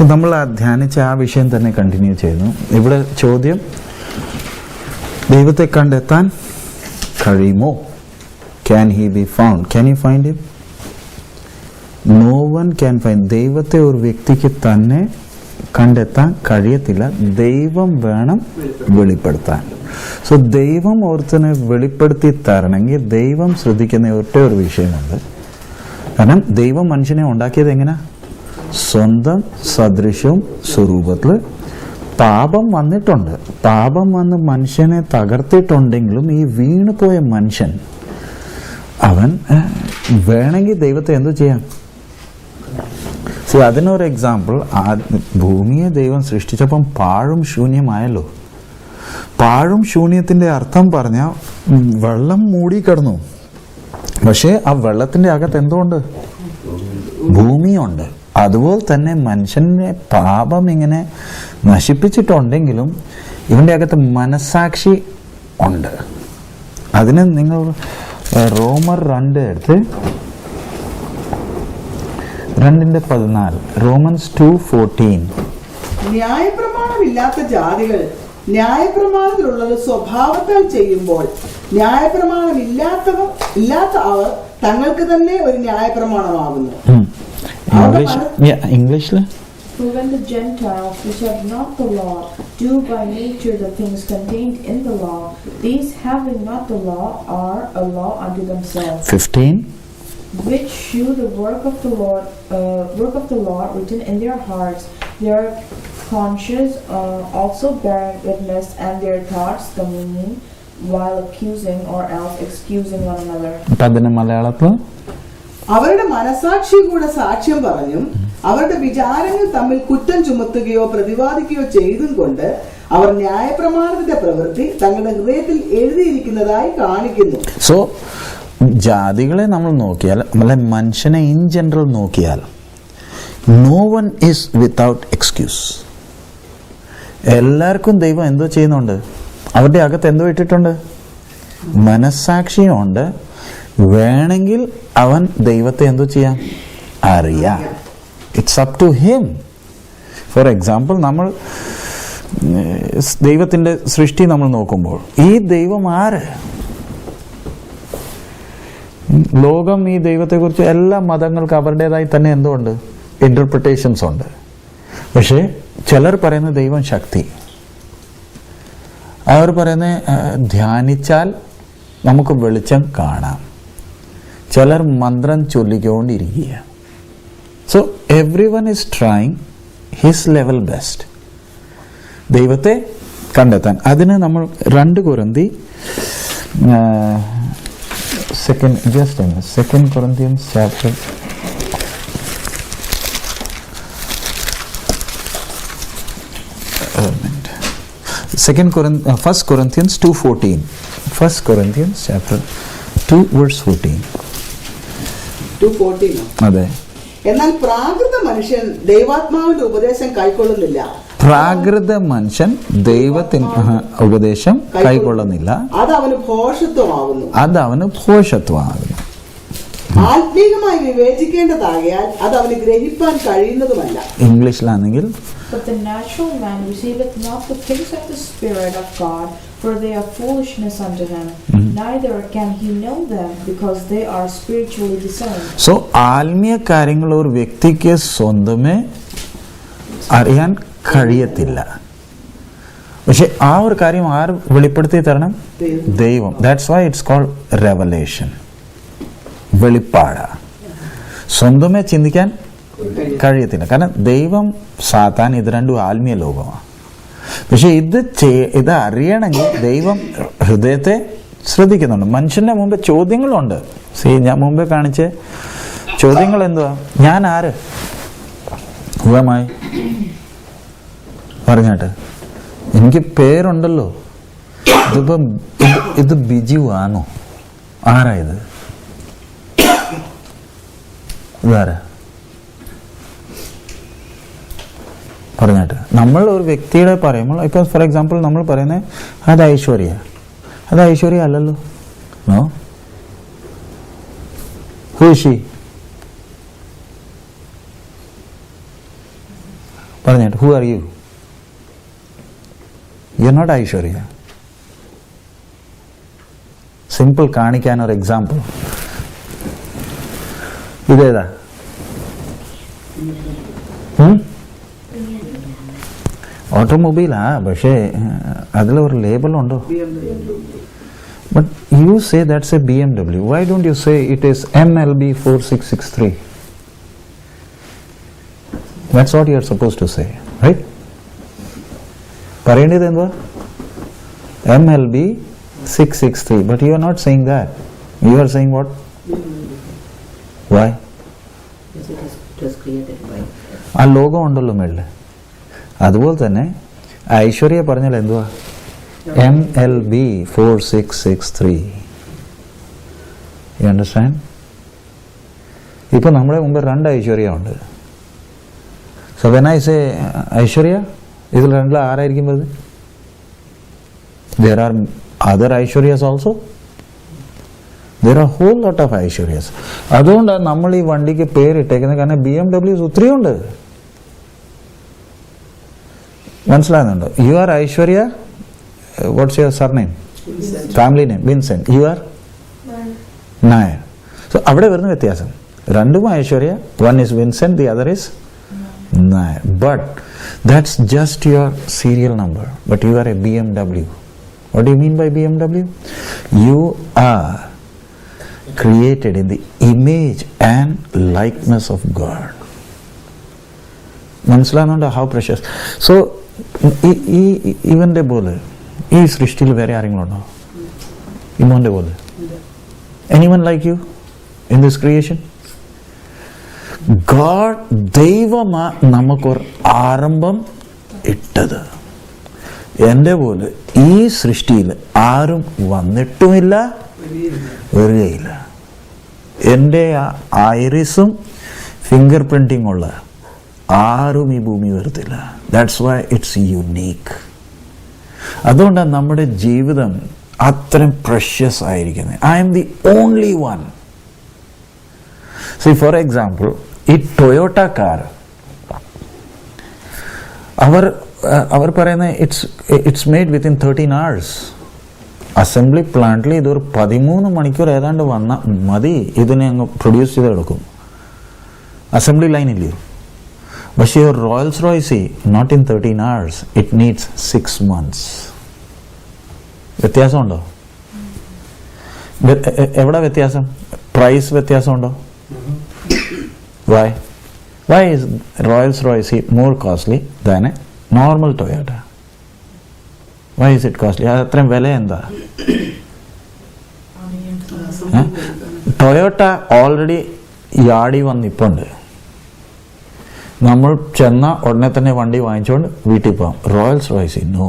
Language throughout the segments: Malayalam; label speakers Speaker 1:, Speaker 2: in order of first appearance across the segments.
Speaker 1: സോ നമ്മൾ ധ്യാനിച്ച ആ വിഷയം തന്നെ കണ്ടിന്യൂ ചെയ്യുന്നു. ഇവിടെ ചോദ്യം, ദൈവത്തെ കണ്ടെത്താൻ കഴിയുമോ? Can he be found? Can you find him? No one can find. ദൈവത്തെ ഒരു വ്യക്തിക്ക് തന്നെ കണ്ടെത്താൻ കഴിയത്തില്ല. ദൈവം വേണം വെളിപ്പെടുത്താൻ. സോ ദൈവം ഓർത്തിനെ വെളിപ്പെടുത്തി തരണമെങ്കിൽ ദൈവം ശ്രദ്ധിക്കുന്ന ഒറ്റ ഒരു വിഷയമുണ്ട്. കാരണം ദൈവം മനുഷ്യനെ ഉണ്ടാക്കിയത് എങ്ങനെ? സ്വന്തം സദൃശ്യവും സ്വരൂപത്തിൽ. പാപം വന്നിട്ടുണ്ട്. പാപം വന്ന് മനുഷ്യനെ തകർത്തിട്ടുണ്ടെങ്കിലും ഈ വീണുപോയ മനുഷ്യൻ അവൻ വേണമെങ്കിൽ ദൈവത്തെ എന്തു ചെയ്യാം? അതിനൊരു എക്സാമ്പിൾ, ഭൂമിയെ ദൈവം സൃഷ്ടിച്ചപ്പം പാഴും ശൂന്യമായല്ലോ. പാഴും ശൂന്യത്തിന്റെ അർത്ഥം പറഞ്ഞാൽ വെള്ളം മൂടിക്കിടന്നു. പക്ഷേ ആ വെള്ളത്തിന്റെ അകത്ത് എന്തുകൊണ്ട്? ഭൂമിയുണ്ട്. അതുപോലെ തന്നെ മനുഷ്യന്റെ പാപം ഇങ്ങനെ നശിപ്പിച്ചിട്ടുണ്ടെങ്കിലും ഇവന്റെ അകത്ത് മനസാക്ഷി ഉണ്ട്. അതിന് നിങ്ങൾ റോമർ 2 എടുത്ത് 2:14, റോമൻസ് 2:14.
Speaker 2: ന്യായപ്രമാണമില്ലാത്ത ജാതികൾ ന്യായപ്രമാണത്തിലുള്ളത് സ്വഭാവത്താൽ ചെയ്യുമ്പോൾ ന്യായപ്രമാണമില്ലാത്ത അവർ തങ്ങൾക്ക് തന്നെ ഒരു ന്യായപ്രമാണമാകുന്നു.
Speaker 1: ഇംഗ്ലീഷിൽ
Speaker 3: For when the Gentiles, which have not the law, do by nature the things contained in the law, these having not the law are a law unto themselves.
Speaker 1: 15.
Speaker 3: Which shew the work of the law written in their hearts, their conscience also bearing witness, and their thoughts the meaning, while accusing or else excusing one another.
Speaker 1: അതിന്റെ മലയാളത്തിൽ
Speaker 2: അവരുടെ മനസാക്ഷി കൂടെ സാക്ഷ്യം പറഞ്ഞും അവരുടെ വിചാരങ്ങൾ തമ്മിൽ കുറ്റം ചുമത്തുകയോ പ്രതിവാദിക്കുകയോ ചെയ്തും കൊണ്ട് അവർ ന്യായപ്രമാണത്തിന്റെ പ്രവൃത്തി തങ്ങളുടെ ഹൃദയത്തിൽ എഴുതിയിരിക്കുന്നതായി കാണിക്കുന്നു.
Speaker 1: സോ ജാതികളെ നമ്മൾ നോക്കിയാൽ, അല്ലെ മനുഷ്യനെ ഇൻ ജനറൽ നോക്കിയാൽ, no one is without excuse. എല്ലാവർക്കും ദൈവം എന്തോ ചെയ്യുന്നുണ്ട്? അവരുടെ അകത്ത് എന്തോ ഇട്ടിട്ടുണ്ട്? മനസാക്ഷിയുണ്ട്. വേണമെങ്കിൽ അവൻ ദൈവത്തെ എന്തോ ചെയ്യാം? അറിയാം. It's up to him. For example, നമ്മൾ ദൈവത്തിന്റെ സൃഷ്ടി നമ്മൾ നോക്കുമ്പോൾ ഈ ദൈവം ആര്? ലോകം ഈ ദൈവത്തെക്കുറിച്ച് എല്ലാ മതങ്ങൾക്ക് അവരുടേതായി തന്നെ എന്തുണ്ട്? ഇന്റർപ്രിട്ടേഷൻസ് ഉണ്ട്. പക്ഷേ ചിലർ പറയുന്ന ദൈവം ശക്തി, അവർ പറയുന്ന ധ്യാനിച്ചാൽ നമുക്ക് വെളിച്ചം കാണാം. ചിലർ മന്ത്രം ചൊല്ലിക്കൊണ്ടിരിക്കുക. So every one is trying his level best ദൈവത്തെ കണ്ടെത്താൻ. അതിന് നമ്മൾ 2 കൊരിന്തി 2 Corinthians chapter 1 Corinthians 2:14. 1 Corinthians chapter 2 verse 14.
Speaker 2: 2:14.
Speaker 1: അതെ.
Speaker 2: എന്നാൽ പ്രാകൃത മനുഷ്യൻ ദൈവാത്മാവിന്റെ ഉപദേശം കൈക്കൊള്ളുന്നില്ല.
Speaker 1: പ്രാകൃത മനുഷ്യൻ ദൈവത്തിന്റെ ഉപദേശം കൈക്കൊള്ളുന്നില്ല.
Speaker 2: അത് അവന് ഭോഷത്വമാകുന്നു. ആത്മീകമായി വിവേചിക്കേണ്ടതാകയാൽ അത് അവന് ഗ്രഹിപ്പാൻ കഴിയുന്നതുമല്ല.
Speaker 1: ഇംഗ്ലീഷിലാണെങ്കിൽ
Speaker 3: But the natural man receiveth not the things of the Spirit of God, for they are foolishness unto him. Neither can he know them, because they are spiritually discerned.
Speaker 1: So ആത്മീയ കാര്യങ്ങൾ ഒരു വ്യക്തിക്ക് സ്വന്തമേ അറിയാൻ കഴിയത്തില്ല. പക്ഷെ ആ ഒരു കാര്യം ആർ വെളിപ്പെടുത്തി തരണം? ദൈവം. That's why it's called revelation. വെളിപ്പാട്. സ്വന്തമേ ചിന്തിക്കാൻ കഴിയത്തില്ല. കാരണം ദൈവം, സാത്താൻ, ഇത് രണ്ടും ആത്മീയ ലോകമാണ്. പക്ഷെ ഇത് അറിയണമെങ്കിൽ ദൈവം ഹൃദയത്തെ ശ്രദ്ധിക്കുന്നുണ്ട്. മനുഷ്യന്റെ മുമ്പ് ചോദ്യങ്ങളുണ്ട്. ഞാൻ മുമ്പേ കാണിച്ച ചോദ്യങ്ങൾ എന്തുവാ? ഞാൻ ആര്? ഹുവമായി പറഞ്ഞാട്ട് എനിക്ക് പേരുണ്ടല്ലോ. ഇതിപ്പം ഇത് ബിജു ആണോ? ആരാ ഇത്? ഇതാരാ പറഞ്ഞാട്ട്? നമ്മൾ ഒരു വ്യക്തിയുടെ പറയുമ്പോൾ, ഇപ്പം ഫോർ എക്സാമ്പിൾ നമ്മൾ പറയുന്നത് അത് ഐശ്വര്യ. അത് ഐശ്വര്യ അല്ലല്ലോ. നോ. Who is she? പറഞ്ഞിട്ട്, who are you? You're not Aishwarya. Simple കാണിക്കാൻ ഒരു എക്സാമ്പിൾ. ഇതേതാ? ഓട്ടോമൊബൈലാ, പക്ഷേ അതിലൊരു ലേബലുണ്ടോ? But you say that's a BMW. Why don't you say it is MLB 4663? That's what you are supposed to say, right? പറയേണ്ടത് എന്തുവാ? MLB 663. But you are not saying that. You are saying what? Why?
Speaker 4: Because it was created by.
Speaker 1: ആ ലോഗോ ഉണ്ടല്ലോ മേളില്. അതുപോലെ തന്നെ ഐശ്വര്യ പറഞ്ഞാൽ എന്തുവാ? MLB 4663. You understand? ഇപ്പൊ നമ്മുടെ മുമ്പ് 2 ഐശ്വര്യ ഉണ്ട്. So when I say Aishwarya, ഇതിൽ രണ്ടിൽ ആരായിരിക്കും വരുന്നത്? There are other ഐശ്വര്യസ് also. There are a whole lot of ഐശ്വര്യസ്. അതുകൊണ്ടാണ് നമ്മൾ ഈ വണ്ടിക്ക് പേരിട്ടേക്കുന്നത്. കാരണം BMW ഒത്തിരി ഉണ്ട്. മനസ്സിലാകുന്നുണ്ടോ? You are Aishwarya. What's your surname?
Speaker 4: Vincent.
Speaker 1: Family name? Vincent. You are? Nair. So അവിടെ വരുന്ന വ്യത്യാസം. രണ്ടും Aishwarya. One is Vincent, the other is Nair. But that's just your serial number. But you are a BMW. What do you mean by BMW? You are created in the image and likeness of God. മനസ്സിലാകുന്നുണ്ടോ? How precious. So ഇവന്റെ പോലെ ഈ സൃഷ്ടിയിൽ വേറെ ആരെങ്കിലും ഉണ്ടോ? ഇമോന്റെ പോലെ? Anyone like you in this creation? God, ദൈവമാ നമുക്കൊരു ആരംഭം ഇട്ടത്. എൻ്റെ പോലെ ഈ സൃഷ്ടിയിൽ ആരും വന്നിട്ടുമില്ല, വരികയില്ല. എൻ്റെ ഐറിസും ഫിംഗർ പ്രിന്റിംഗ് ഉള്ള ആരും ഈ ഭൂമി വരത്തില്ല. That's why it's unique. അതുകൊണ്ടാണ് നമ്മുടെ ജീവിതം അത്രയും പ്രഷ്യസ് ആയിരിക്കുന്നത്. I M the only one. C for example, ഈ ടൊയോട്ട കാർ അവർ പറയുന്നത് it's made within 13 hours. Assembly പ്ലാന്റിൽ ഇതൊരു 13 മണിക്കൂർ ഏതാണ്ട് വന്ന മതി ഇതിനെ അങ്ങ് പ്രൊഡ്യൂസ് ചെയ്തെടുക്കും. അസംബ്ലി ലൈനില്ലയോ? പക്ഷേ Rolls Royce not in 13 hours, it needs 6 months. വ്യത്യാസമുണ്ടോ? എവിടെ വ്യത്യാസം? പ്രൈസ് വ്യത്യാസമുണ്ടോ? Why is Rolls-Royce more costly than a normal Toyota? Why is it costly? അത്രയും വില എന്താ? ടൊയോട്ട ഓൾറെഡി യാർഡിൽ വന്നിപ്പുണ്ട്. നമ്മൾ ചെന്ന ഉടനെ തന്നെ വണ്ടി വാങ്ങിച്ചുകൊണ്ട് വീട്ടിൽ പോകാം. റോയൽസ് റോയ്സ് നോ,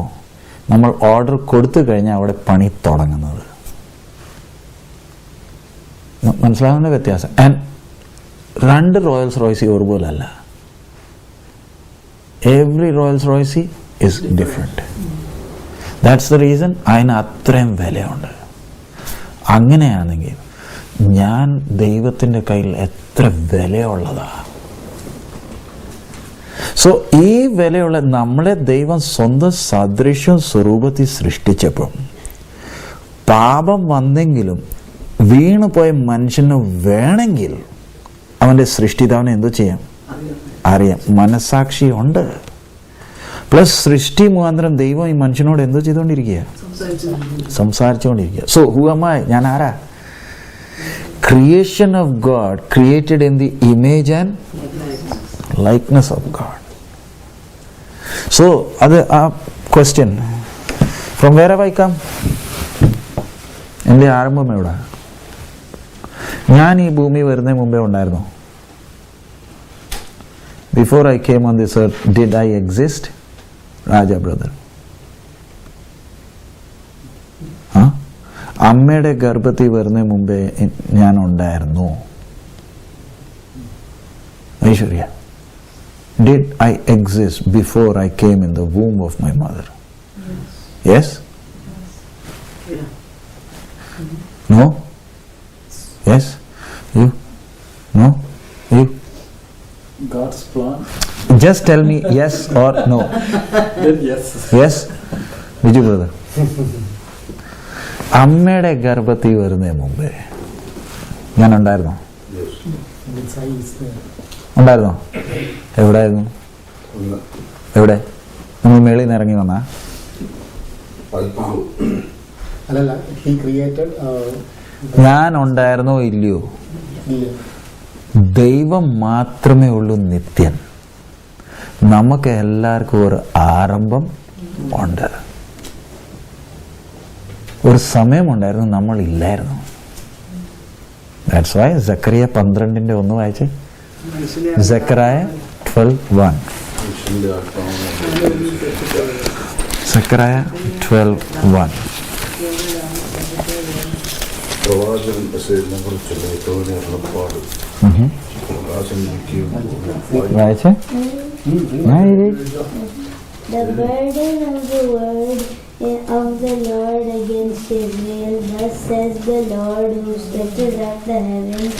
Speaker 1: നമ്മൾ ഓർഡർ കൊടുത്തു കഴിഞ്ഞാൽ അവിടെ പണി തുടങ്ങുന്നത്. മനസ്സിലാകുന്ന വ്യത്യാസം. ആൻഡ് 2 റോയൽസ് റോയ്സ് ഒരുപോലല്ല. Every Rolls Royce is different. That's the reason അതിന് അത്രയും വിലയുണ്ട്. അങ്ങനെയാണെങ്കിൽ ഞാൻ ദൈവത്തിൻ്റെ കയ്യിൽ എത്ര വിലയുള്ളതാ. സോ ഈ വിലയുള്ള നമ്മളെ ദൈവം സ്വന്തം സദൃശ്യം സ്വരൂപത്തിൽ സൃഷ്ടിച്ചപ്പോൾ പാപം വന്നെങ്കിലും വീണുപോയ മനുഷ്യന് വേണമെങ്കിൽ അവൻ്റെ സൃഷ്ടിതാവിനെ എന്തു ചെയ്യാം? അറിയാം. മനസാക്ഷി ഉണ്ട്. പ്ലസ് സൃഷ്ടി മുഖാന്തരം ദൈവം ഈ മനുഷ്യനോട് എന്തോ ചെയ്തുകൊണ്ടിരിക്കുക? സംസാരിച്ചുകൊണ്ടിരിക്കുക. So who am I? ഞാൻ ആരാ? Creation of God, created in the image and likeness of God. So അത് ആ question from where have I come? എൻ്റെ ആരംഭം എവിടെ? ഞാൻ ഈ ഭൂമി വരുന്നതിന് മുമ്പേ ഉണ്ടായിരുന്നു. Before I came on this earth did I exist? Raja brother, അമ്മയുടെ ഗർഭത്തിൽ വരുന്നതിന് മുമ്പേ ഞാൻ ഉണ്ടായിരുന്നു. Aishwarya, did I exist before I came in the womb of my mother? Yes?
Speaker 4: Yeah.
Speaker 1: No? Yes? You? No? You?
Speaker 5: God's plan.
Speaker 1: Just tell me yes or no. Yes Biju brother. അമ്മയുടെ ഗർഭത്തിൽ വരുന്നതിന് മുമ്പേ ഞാൻ ഉണ്ടായിരുന്നോ? ഉണ്ടായിരുന്നോ? എവിടെയായിരുന്നു? എവിടെ? നമ്മൾ മേളിൽ നിന്ന് ഇറങ്ങി വന്നാ? ഞാൻ ഉണ്ടായിരുന്നോ ഇല്ലയോ? ദൈവം മാത്രമേ ഉള്ളൂ നിത്യൻ. നമുക്ക് എല്ലാവർക്കും ഒരു ആരംഭം ഉണ്ട്. ഒരു സമയമുണ്ടായിരുന്നു, നമ്മൾ ഇല്ലായിരുന്നു. ദാറ്റ്സ് വൈ സക്കറിയ 12:1 വായിച്ച്. സക്കറിയ 12:1. സക്കറിയ 12:1. വായിച്ചേ.
Speaker 5: The burden of the word of the Lord against Israel. Thus says the Lord, who stretches up the heavens,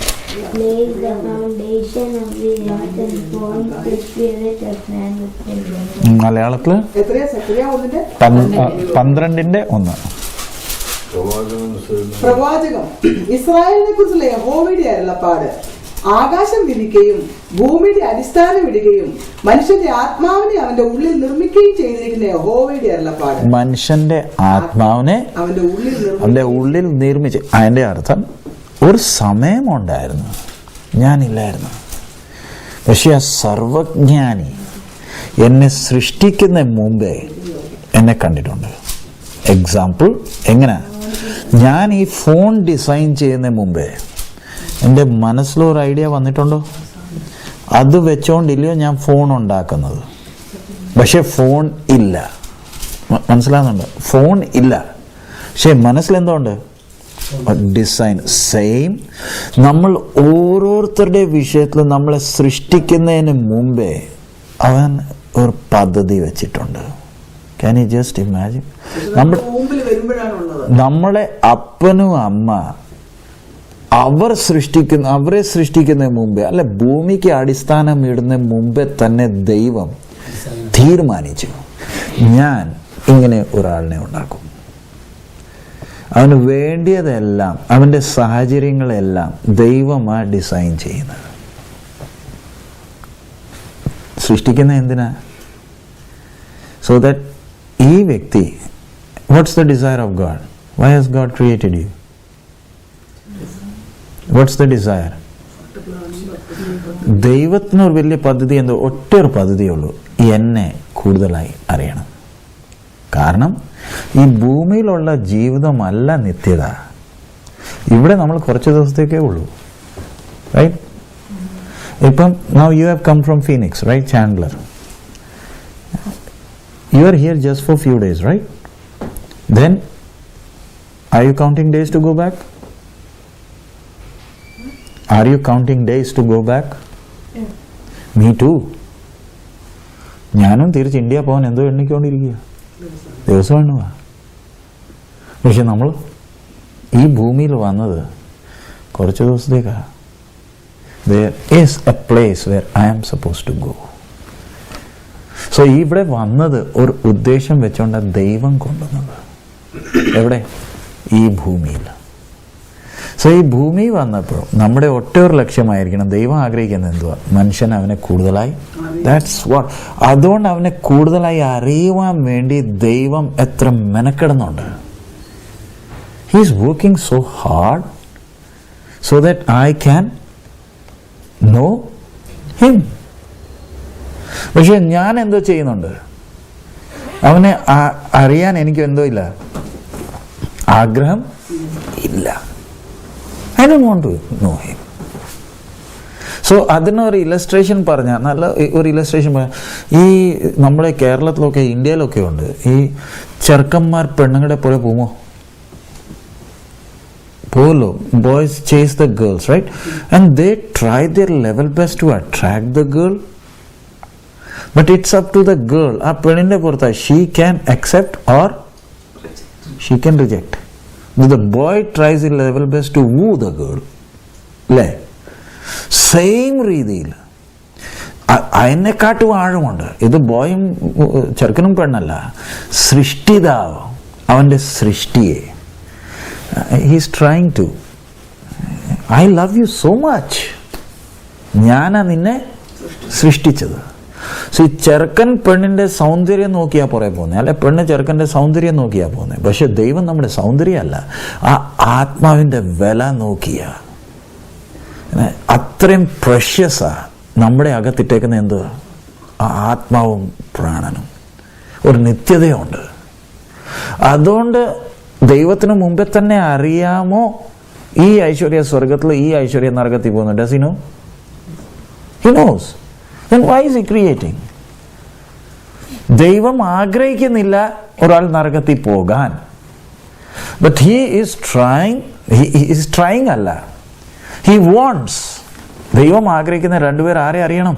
Speaker 5: lays the foundation of the earth, and forms the spirit of man within them.
Speaker 1: മലയാളത്തില്
Speaker 2: എത്രയാ? സക്കറിയ 1:12.
Speaker 1: 12:1.
Speaker 2: പ്രവാചകം ഇസ്രായേലിനെ കുറിച്ചുള്ള യഹോവയുടെ അരുളപ്പാട്. ആകാശം വിരിക്കുകയും ഭൂമിയുടെ അടിസ്ഥാനം ഇടുകയും മനുഷ്യന്റെ ആത്മാവിനെ അവന്റെ ഉള്ളിൽ നിർമ്മിക്കുകയും ചെയ്തിരിക്കുന്ന യഹോവയുടെ അരുളപ്പാട്.
Speaker 1: മനുഷ്യന്റെ ആത്മാവിനെ അവന്റെ ഉള്ളിൽ നിർമ്മിച്ച്. അതിന്റെ അർത്ഥം ഒരു സമയമുണ്ടായിരുന്നു, ഞാനില്ലായിരുന്നു. പക്ഷെ ആ സർവജ്ഞാനി എന്നെ സൃഷ്ടിക്കുന്ന മുമ്പേ എന്നെ കണ്ടിട്ടുണ്ട്. എക്സാമ്പിൾ എങ്ങനെ? ഞാൻ ഈ ഫോൺ ഡിസൈൻ ചെയ്യുന്ന മുമ്പേ എൻ്റെ മനസ്സിലൊരു ഐഡിയ വന്നിട്ടുണ്ടോ? അത് വെച്ചോണ്ടില്ലയോ ഞാൻ ഫോൺ ഉണ്ടാക്കുന്നത്. പക്ഷെ ഫോൺ ഇല്ല. മനസ്സിലാകുന്നുണ്ട്? ഫോൺ ഇല്ല, പക്ഷെ മനസ്സിലെന്തോണ്ട്? ഡിസൈൻ. സെയിം. നമ്മൾ ഓരോരുത്തരുടെ വിഷയത്തിൽ നമ്മളെ സൃഷ്ടിക്കുന്നതിന് മുമ്പേ അവൻ ഒരു പദ്ധതി വെച്ചിട്ടുണ്ട്. Can you just imagine? നമ്മളെ അപ്പനും അമ്മ അവരെ സൃഷ്ടിക്കുന്നതിന് മുമ്പേ, അല്ല ഭൂമിക്ക് അടിസ്ഥാനം ഇടുന്നതിന് മുമ്പേ തന്നെ ദൈവം തീരുമാനിച്ചു, ഞാൻ ഇങ്ങനെ ഒരാളിനെ ഉണ്ടാക്കും. അവന് വേണ്ടിയതെല്ലാം, അവന്റെ സാഹചര്യങ്ങളെല്ലാം ദൈവമാ ഡിസൈൻ ചെയ്യുന്നത്. സൃഷ്ടിക്കുന്ന എന്തിനാ? സോ ദാറ്റ് ഈ വ്യക്തി, what's the desire of God? Why has God created you? What's the desire? ദൈവത്തിനൊരു വലിയ പദ്ധതി, എന്തോ ഒറ്റൊരു പദ്ധതിയുള്ളൂ, എന്നെ കൂടുതലായി അറിയണം. കാരണം ഈ ഭൂമിയിലുള്ള ജീവിതമല്ല നിത്യത. ഇവിടെ നമ്മൾ കുറച്ച് ദിവസത്തേക്കേ ഉള്ളൂ, റൈറ്റ്? ഇപ്പം now you have come from Phoenix, right? Chandler, you are here just for few days, right? Then are you counting days to go back? Are you counting days to go back?
Speaker 3: Yeah.
Speaker 1: Me too. ഞാനും തിരിച്ച് ഇന്ത്യ പോകാൻ എന്തോ എണ്ണിക്കൊണ്ടിരിക്കുക, ദിവസം എണ്ണുക. പക്ഷെ നമ്മൾ ഈ ഭൂമിയിൽ വന്നത് കുറച്ച് ദിവസത്തേക്കാണ്. There is a place where I am supposed to go. So ഇവിടെ വന്നത് ഒരു ഉദ്ദേശം വെച്ചോണ്ട ദൈവം കൊണ്ടുവന്നത്. എവിടെ? ഈ ഭൂമിയിൽ. സോ ഈ ഭൂമി വന്നപ്പോൾ നമ്മുടെ ഒറ്റ ഒരു ലക്ഷ്യമായിരിക്കണം. ദൈവം ആഗ്രഹിക്കുന്നത് എന്തുവാ? മനുഷ്യൻ അവനെ കൂടുതലായി, ദാറ്റ്സ് വാട്ട്. അതുകൊണ്ട് അവനെ കൂടുതലായി അറിയുവാൻ വേണ്ടി ദൈവം എത്ര മെനക്കെടുന്നുണ്ട്. He is working so hard so that I can know him. പക്ഷെ ഞാൻ എന്തോ ചെയ്യുന്നുണ്ട്? അവനെ അറിയാൻ എനിക്ക് എന്തോ ഇല്ല, ആഗ്രഹം ഇല്ല. I don't want to know him. So അതിനൊരു ഇലസ്ട്രേഷൻ പറഞ്ഞാൽ, നല്ല ഒരു ഇലസ്ട്രേഷൻ പറഞ്ഞാൽ, ഈ നമ്മുടെ കേരളത്തിലൊക്കെ ഇന്ത്യയിലൊക്കെ ഉണ്ട്, ഈ ചെറുക്കന്മാർ പെണ്ണുങ്ങളെ പോലെ പോകുമോ? പോലോ. Boys chase the girls, right? And they try their level best to attract the girl. But it's up to the girl. ആ പെണ്ണിന്റെ പുറത്ത് she can accept or she can reject. The boy tries his level best to woo the girl. അല്ലേ? സെയിം രീതിയിൽ അതിനെക്കാട്ടും ആഴമുണ്ട്. ഇത് ബോയും ചെറുക്കനും പെണ്ണല്ല, സൃഷ്ടിതാവ് അവൻ്റെ സൃഷ്ടിയെ. He's trying to, I love you so much, ഞാനാ നിന്നെ സൃഷ്ടിച്ചത്. സോ ഈ ചെറുക്കൻ പെണ്ണിൻ്റെ സൗന്ദര്യം നോക്കിയാൽ പുറകെ പോകുന്നത്, അല്ലെ പെണ്ണ് ചെറുക്കൻ്റെ സൗന്ദര്യം നോക്കിയാൽ പോകുന്നത്. പക്ഷെ ദൈവം നമ്മുടെ സൗന്ദര്യമല്ല, ആ ആത്മാവിൻ്റെ വില നോക്കിയ അത്രയും പ്രഷ്യസാ നമ്മുടെ അകത്തിട്ടേക്കുന്ന എന്ത്, ആ ആത്മാവും പ്രാണനും ഒരു നിത്യതയുണ്ട്. അതുകൊണ്ട് ദൈവത്തിന് മുമ്പേ തന്നെ അറിയാമോ ഈ ഐശ്വര്യ സ്വർഗത്തിൽ, ഈ ഐശ്വര്യ നരകത്തിൽ പോകുന്നു. Does he know? He knows. Then why is he creating? ദൈവം ആഗ്രഹിക്കുന്നില്ല ഒരാൾ നരകത്തിൽ പോകാൻ. But he is trying അല്ല, he wants. ദൈവം ആഗ്രഹിക്കുന്ന രണ്ടുപേർ ആരെ അറിയണം?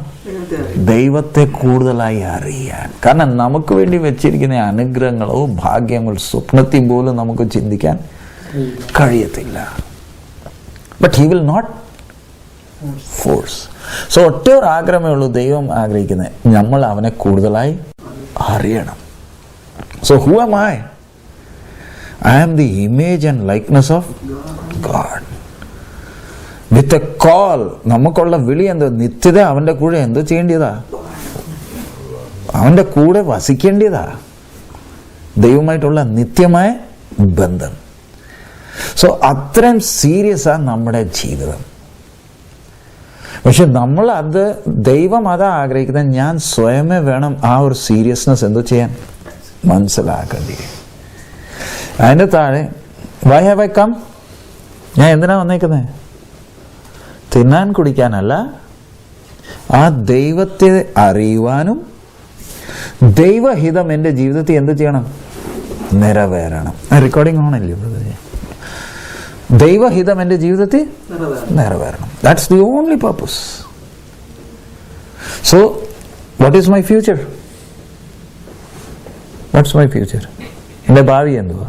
Speaker 1: ദൈവത്തെ കൂടുതലായി അറിയാൻ. കാരണം നമുക്ക് വേണ്ടി വെച്ചിരിക്കുന്ന അനുഗ്രഹങ്ങളോ ഭാഗ്യങ്ങൾ സ്വപ്നത്തിൽ പോലും നമുക്ക് ചിന്തിക്കാൻ കഴിയത്തില്ല. But he will not force. So ഒറ്റ ഒരു ആഗ്രഹമേ ഉള്ളൂ ദൈവം ആഗ്രഹിക്കുന്നത്, നമ്മൾ അവനെ കൂടുതലായി അറിയണം. So who am I? I am the image and likeness of God. With a call, നമുക്കുള്ള വിളി എന്തോ, നിത്യത അവൻ്റെ കൂടെ എന്തോ ചെയ്യേണ്ടതാ, അവൻ്റെ കൂടെ വസിക്കേണ്ടതാ, ദൈവമായിട്ടുള്ള നിത്യമായ ബന്ധം. സോ അത്രയും സീരിയസാ നമ്മുടെ ജീവിതം. പക്ഷെ നമ്മൾ ദൈവം അതാ ആഗ്രഹിക്കുന്നത്, ഞാൻ സ്വയമേ വേണം ആ ഒരു സീരിയസ്നെസ് എന്തോ ചെയ്യാൻ മനസ്സിലാക്കേണ്ടി. അതിൻ്റെ താഴെ വൈ ഹാവ് ഐ കം? ഞാൻ എന്തിനാ വന്നേക്കുന്നത്? തിന്നാൻ കുടിക്കാനല്ല, ആ ദൈവത്തെ അറിയുവാനും ദൈവഹിതം എൻ്റെ ജീവിതത്തിൽ എന്ത് ചെയ്യണം? നിറവേറണം. റെക്കോർഡിംഗ് ഓണല്ലേ? ദൈവഹിതം എൻ്റെ ജീവിതത്തിൽ നിറവേറണം. That's the only purpose. So what is my future? What's my future? എൻ്റെ ഭാവി എന്തുവാ?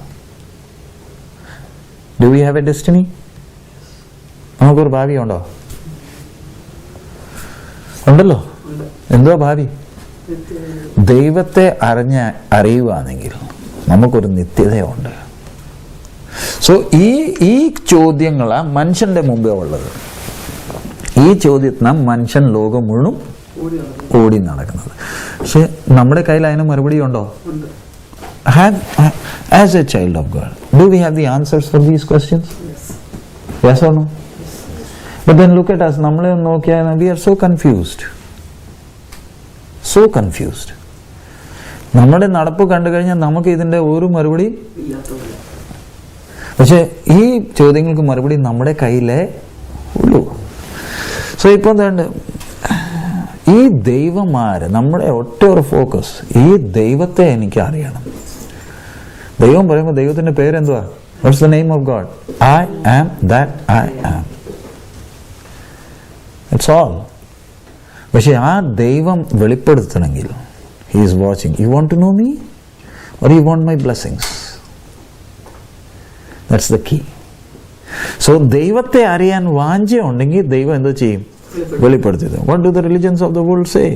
Speaker 1: Do we have a destiny? നമുക്കൊരു ഭാവി ഉണ്ടോ? ഉണ്ടല്ലോ. എന്തുവാ ഭാവി? ദൈവത്തെ അറിയുവാണെങ്കിൽ നമുക്കൊരു നിത്യതയുണ്ട്. സോ ഈ ചോദ്യങ്ങളാ മനുഷ്യന്റെ മുമ്പേ ഉള്ളത്. ഈ ചോദ്യത്തിനാണ് മനുഷ്യൻ ലോകം മുഴുവൻ ഓടി നടക്കുന്നത്. പക്ഷെ നമ്മുടെ കയ്യിൽ അതിന് മറുപടി ഉണ്ടോ? As a child of God, do we have the answers for these questions? Yes or no? But then look at us. നമ്മളെ നോക്കിയാൽ വി ആർ സോ കൺഫ്യൂസ്ഡ്. നമ്മുടെ നടപ്പ് കണ്ടു കഴിഞ്ഞാൽ നമുക്ക് ഇതിന്റെ ഒരു മറുപടി. പക്ഷെ ഈ ചോദ്യങ്ങൾക്ക് മറുപടി നമ്മുടെ കയ്യിലേ ഉള്ളൂ. സോ ഇപ്പോൾ എന്തുണ്ട്, ഈ ദൈവമാര് നമ്മുടെ ഒറ്റ ഒരു ഫോക്കസ്, ഈ ദൈവത്തെ എനിക്ക് അറിയണം. ദൈവം പറയുമ്പോൾ ദൈവത്തിന്റെ പേരെന്തുവാ? What's the name of God? I am that I am. It's all. പക്ഷെ ആ ദൈവം വെളിപ്പെടുത്തണമെങ്കിൽ he is watching. You want to know me or you want my blessings? That's the key. So ദൈവത്തെ അറിയാൻ വാഞ്ചയുണ്ടെങ്കിൽ ദൈവം എന്തോ ചെയ്യും? വെളിപ്പെടുത്തിയത്. What do the religions of the world say?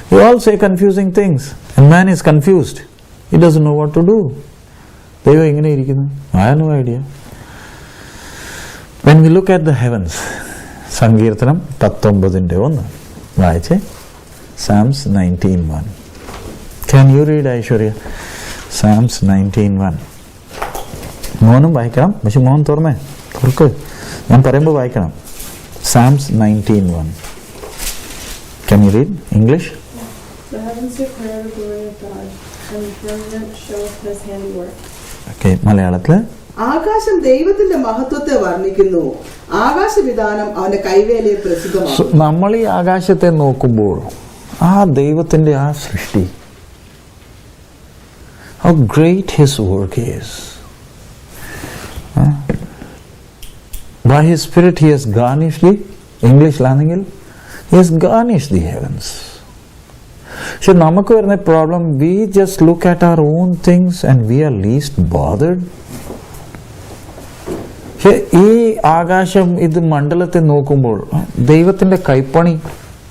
Speaker 1: They all say confusing things. And man is confused. He doesn't know what to do. ദൈവം എങ്ങനെ ഇരിക്കുന്നു? I have no idea. When we look at the heavens, സങ്കീർത്തനം 19:1 വായിച്ചേ. Psalms 19:1. Can you read, Aishwarya? Psalms 19:1. മോനും വായിക്കണം, പക്ഷെ മോൻ തുറക്ക്, ഞാൻ പറയുമ്പോൾ വായിക്കണം. Psalms 19:1. Can you read English?
Speaker 3: The heavens declare the glory of God, and the firmament shows His handiwork.
Speaker 1: Okay, മലയാളത്തില്
Speaker 2: ആകാശം ദൈവത്തിന്റെ മഹത്വത്തെ വർണ്ണിക്കുന്നു, ആകാശവിധാനം അവന്റെ കൈവേലയെ പ്രസിദ്ധമാക്കുന്നു.
Speaker 1: നമ്മൾ ഈ ആകാശത്തെ നോക്കുമ്പോൾ ആ ദൈവത്തിന്റെ ആ സൃഷ്ടി, how great His work is. By His Spirit He has garnished the English ലാണെങ്കിൽ He has garnished the heavens. പക്ഷെ നമുക്ക് വരുന്ന problem, we just look at our own things and we are least bothered. പക്ഷെ ഈ ആകാശം, ഇത് മണ്ഡലത്തെ നോക്കുമ്പോൾ ദൈവത്തിന്റെ കൈപ്പണി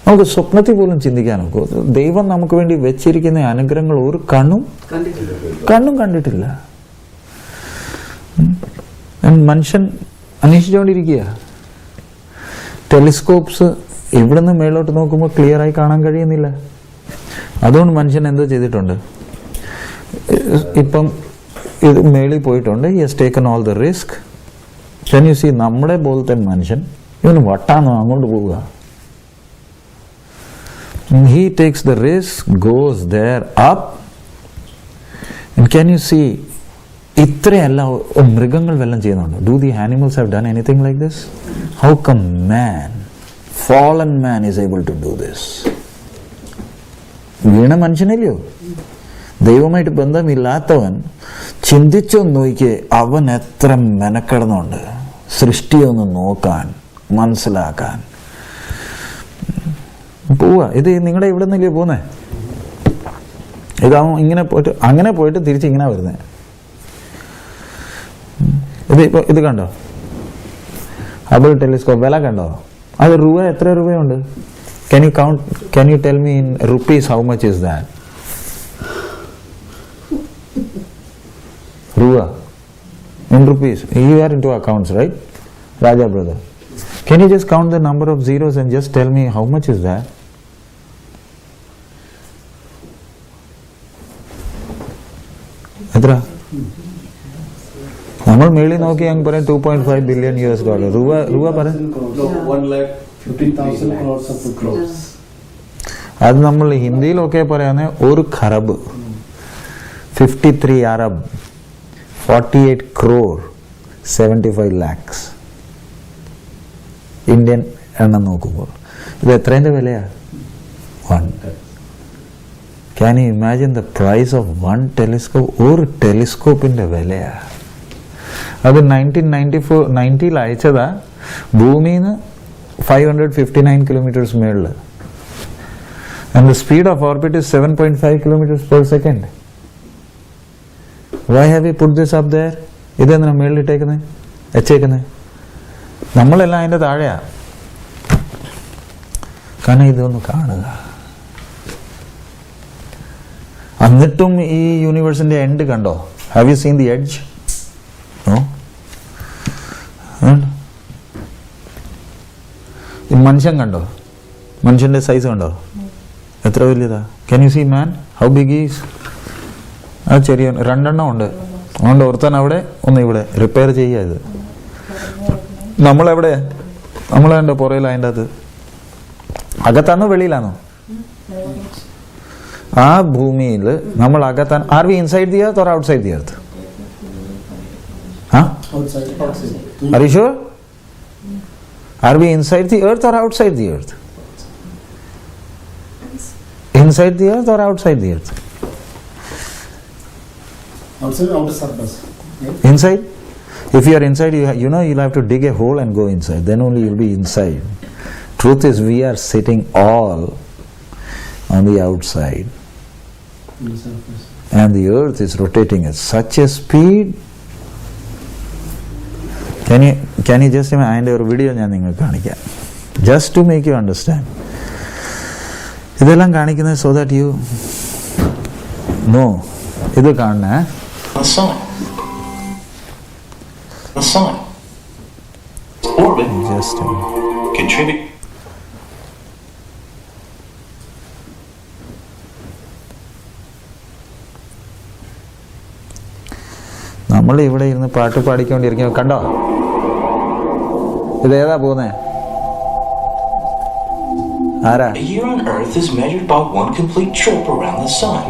Speaker 1: നമുക്ക് സ്വപ്നത്തിൽ പോലും ചിന്തിക്കാൻ നോക്കും. ദൈവം നമുക്ക് വേണ്ടി വെച്ചിരിക്കുന്ന അനുഗ്രഹങ്ങൾ ഒരു കണ്ണും കണ്ടിട്ടില്ല. മനുഷ്യൻ അന്വേഷിച്ചുകൊണ്ടിരിക്കുക. ടെലിസ്കോപ്സ് ഇവിടുന്ന് മേലോട്ട് നോക്കുമ്പോൾ ക്ലിയർ ആയി കാണാൻ കഴിയുന്നില്ല. അതുകൊണ്ട് മനുഷ്യൻ എന്തോ ചെയ്തിട്ടുണ്ട്, ഇപ്പം ഇത് മേളിൽ പോയിട്ടുണ്ട്. He has taken all the risk. Can you see, നമ്മളെ പോലത്തെ മനുഷ്യൻ ഇവന് വട്ടാന്നോ അങ്ങോട്ട് പോവുക. He takes the risk, goes there up, and can you see, ഇത്രയല്ല മൃഗങ്ങൾ വല്ലതും ചെയ്യുന്നുണ്ട്. Do the animals have done anything like this? How come man, fallen man, is able to do this? വീണ മനുഷ്യനല്ലയോ? ദൈവമായിട്ട് ബന്ധമില്ലാത്തവൻ ചിന്തിച്ചോ നോക്കിയേ, അവൻ എത്ര മെനക്കെടുന്നുണ്ട് സൃഷ്ടിയൊന്ന് നോക്കാൻ, മനസ്സിലാക്കാൻ. പോവുക. ഇത് നിങ്ങളുടെ ഇവിടെ നിന്നല്ലേ പോകുന്നേ? ഇതാവും ഇങ്ങനെ പോയിട്ട് അങ്ങനെ പോയിട്ട് തിരിച്ച് ഇങ്ങനെ വരുന്നത്. ഇത് കണ്ടോ, ഹബിൾ ടെലിസ്കോപ്പ് വില കണ്ടോ? അത് എത്ര രൂപയുണ്ട്? Can you tell me in rupees how much is that? Ruwa in rupees. You are into accounts, right, Raja brother? Can you just count the number of zeros and just tell me how much is that? എത്ര? നമ്മൾ മേളിൽ നോക്കി അങ്ങ് പറയാം $2.5 billion. രൂപ പറയാം. അത് നമ്മൾ ഹിന്ദിയിലൊക്കെ പറയാന്ന് 1 ഖറബ്, 53 അറബ്, 48 crore, 75 lakhs. ഇന്ത്യൻ എണ്ണം നോക്കുമ്പോൾ ഇത് എത്രേന്റെ വിലയാ? 1. Can you imagine the price of one telescope? ഒരു ടെലിസ്കോപ്പിന്റെ വിലയാ. അത് 1990 അയച്ചതാ ഭൂമിന്ന് 559 kilometers മേളില്. And the speed of orbit is 7.5 kilometers per second. Why have we put this up there? ഇതെന്തിനാ മേളിലിട്ടേക്കുന്നത്, വെച്ചേക്കുന്നത്? നമ്മളെല്ലാം അതിൻ്റെ താഴെയാ. കാരണം ഇതൊന്ന് കാണുക. എന്നിട്ടും ഈ യൂണിവേഴ്സിന്റെ എൻഡ് കണ്ടോ? Have you seen the edge? No. മനുഷ്യൻ കണ്ടോ? മനുഷ്യന്റെ സൈസ് കണ്ടോ? എത്ര വലിയതാ? Can you see man? How big is? അത് ചെറിയ 2 എണ്ണം ഉണ്ട്. അതുകൊണ്ട് ഒരുത്തൻ അവിടെ, ഒന്ന് ഇവിടെ. റിപ്പയർ ചെയ്യുക ഇത്. നമ്മളെവിടെ? നമ്മളെന്തോ പുറയില്ല. അതിൻ്റെ അത് അകത്താണോ വെളിയിലാണോ? ആ ഭൂമിയിൽ നമ്മൾ അകത്താണ്. Are we inside the earth or outside the earth? Are you sure? Are we inside the earth or outside the earth? Inside the earth or outside the earth?
Speaker 6: Outer surface.
Speaker 1: Inside? If you are inside, you'll have to dig a hole and go inside. Then only you'll be inside. Truth is, we are sitting all on the outside.
Speaker 6: On the surface.
Speaker 1: And the earth is rotating at such a speed. Can you just imagine? അതിൻ്റെ ഒരു വീഡിയോ ഞാൻ നിങ്ങൾക്ക് കാണിക്കാം. Just to make you understand. ഇതെല്ലാം കാണിക്കുന്നത് so that you know. ഇത് കാണണേ.
Speaker 7: The sun. Orbit
Speaker 1: Just
Speaker 7: contribute.
Speaker 1: നമ്മൾ ഇവിടെ ഇരുന്ന് പാട്ട് പാടിക്കൊണ്ടിരിക്കുക. കണ്ടോ ഇതേതാ പോകുന്നേ? ആരാ?
Speaker 7: A year on Earth is measured by one complete trip around the sun.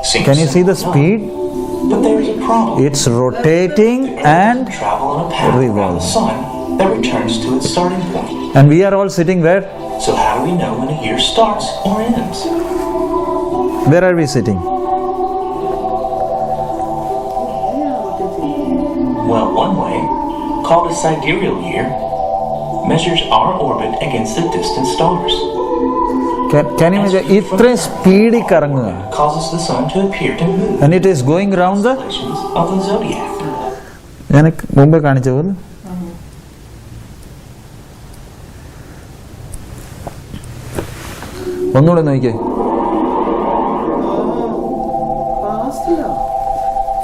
Speaker 7: Seems
Speaker 1: Can you see the
Speaker 7: simple enough,
Speaker 1: speed?
Speaker 7: but there is a problem.
Speaker 1: It's rotating
Speaker 7: The Earth
Speaker 1: and
Speaker 7: doesn't travel on a path around the
Speaker 1: revolving.
Speaker 7: sun that returns to its starting point.
Speaker 1: And we are all sitting where?
Speaker 7: So how do we know when a year starts or ends?
Speaker 1: Where are we sitting?
Speaker 7: Well, one way, called a sidereal year, measures our orbit against the distant stars.
Speaker 1: Can you imagine? ഇത്രയും സ്പീഡിൽ കറങ്ങുക.
Speaker 7: Causes the sun to appear to move.
Speaker 1: And it is going round the
Speaker 7: Constellations of the zodiac.
Speaker 1: ഞാൻ മുമ്പേ കാണിച്ച പോലെ. ഒന്നുകൂടെ നോക്കിയേ.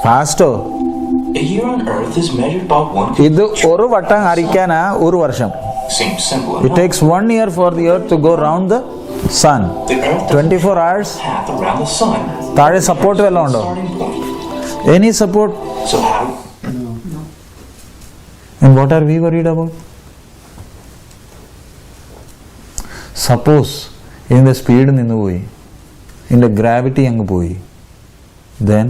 Speaker 1: ഫാസ്റ്റോ?
Speaker 7: A year on Earth is measured by one.
Speaker 1: ഇത് ഒരു വട്ടം ഹരിക്കാനാ ഒരു വർഷം.
Speaker 7: Seems simple
Speaker 1: It
Speaker 7: enough.
Speaker 1: takes 1 year for the earth to go round the sun.
Speaker 7: The Earth
Speaker 1: 24 hours.
Speaker 7: path around the sun.
Speaker 1: താഴെ സപ്പോർട്ട് വല്ലതും ഉണ്ടോ?
Speaker 7: Starting point.
Speaker 1: Any support?
Speaker 7: So how?
Speaker 1: And what are we worried about? Suppose ഇതിൻ്റെ സ്പീഡ് നിന്ന് പോയി, ഇതിൻ്റെ ഗ്രാവിറ്റി അങ്ങ് പോയി, then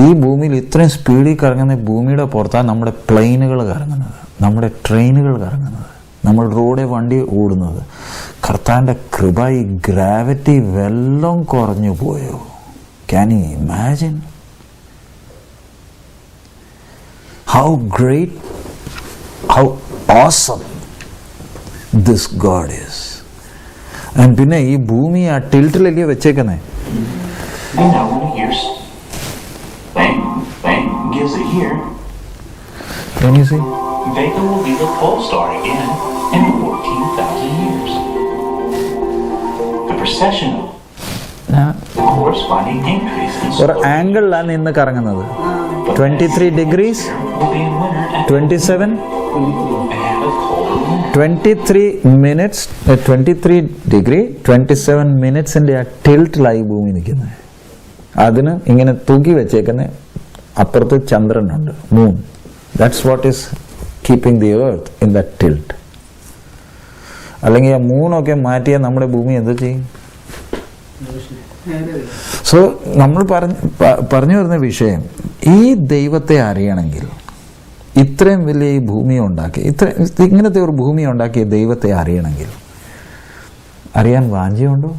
Speaker 1: ഈ ഭൂമിയിൽ ഇത്രയും സ്പീഡിൽ കറങ്ങുന്ന ഭൂമിയുടെ പുറത്താണ് നമ്മുടെ പ്ലെയിനുകൾ കറങ്ങുന്നത്, നമ്മുടെ ട്രെയിനുകൾ കറങ്ങുന്നത്, നമ്മൾ റോഡിൽ വണ്ടി ഓടുന്നത്. കർത്താവിൻ്റെ കൃപ, ഈ ഗ്രാവിറ്റി വെല്ലം കുറഞ്ഞു പോയോ? Can you imagine how great, how awesome this God is? And പിന്നെ ഈ ഭൂമി ആ ടിൽറ്റിലല്ലേ വെച്ചേക്കുന്നേ.
Speaker 7: And now when it hears, bang, bang, gives it here.
Speaker 1: Can you see?
Speaker 7: Vega will be the pole star again in 14,000 years. The precession, the corresponding increase in
Speaker 1: ഒരു
Speaker 7: solar
Speaker 1: ആംഗിളിലാണ് നിന്ന് കറങ്ങുന്നത്.
Speaker 7: But
Speaker 1: 23 degrees,
Speaker 7: will be in winter at
Speaker 1: 27,
Speaker 7: and have a colder winter.
Speaker 1: 23 minutes, 23 degree, 27 minutesന്റെ ആ ടിൽറ്റിലായി ഭൂമി നിൽക്കുന്നത്. അതിന് ഇങ്ങനെ തൂക്കി വെച്ചേക്കുന്ന അപ്പുറത്ത് ചന്ദ്രനുണ്ട്, moon. That's what is keeping the earth in the tilt. അല്ലെങ്കിൽ ആ മൂണൊക്കെ മാറ്റിയാൽ നമ്മുടെ ഭൂമി എന്താ ചെയ്യും? സോ നമ്മൾ പറഞ്ഞു വരുന്ന വിഷയം, ഈ ദൈവത്തെ അറിയണമെങ്കിൽ ഇത്രയും വലിയ ഈ ഭൂമി ഉണ്ടാക്കി, ഇങ്ങനത്തെ ഒരു ഭൂമി ഉണ്ടാക്കിയ ദൈവത്തെ അറിയണമെങ്കിൽ അറിയാൻ വാഞ്ചയുണ്ടോ?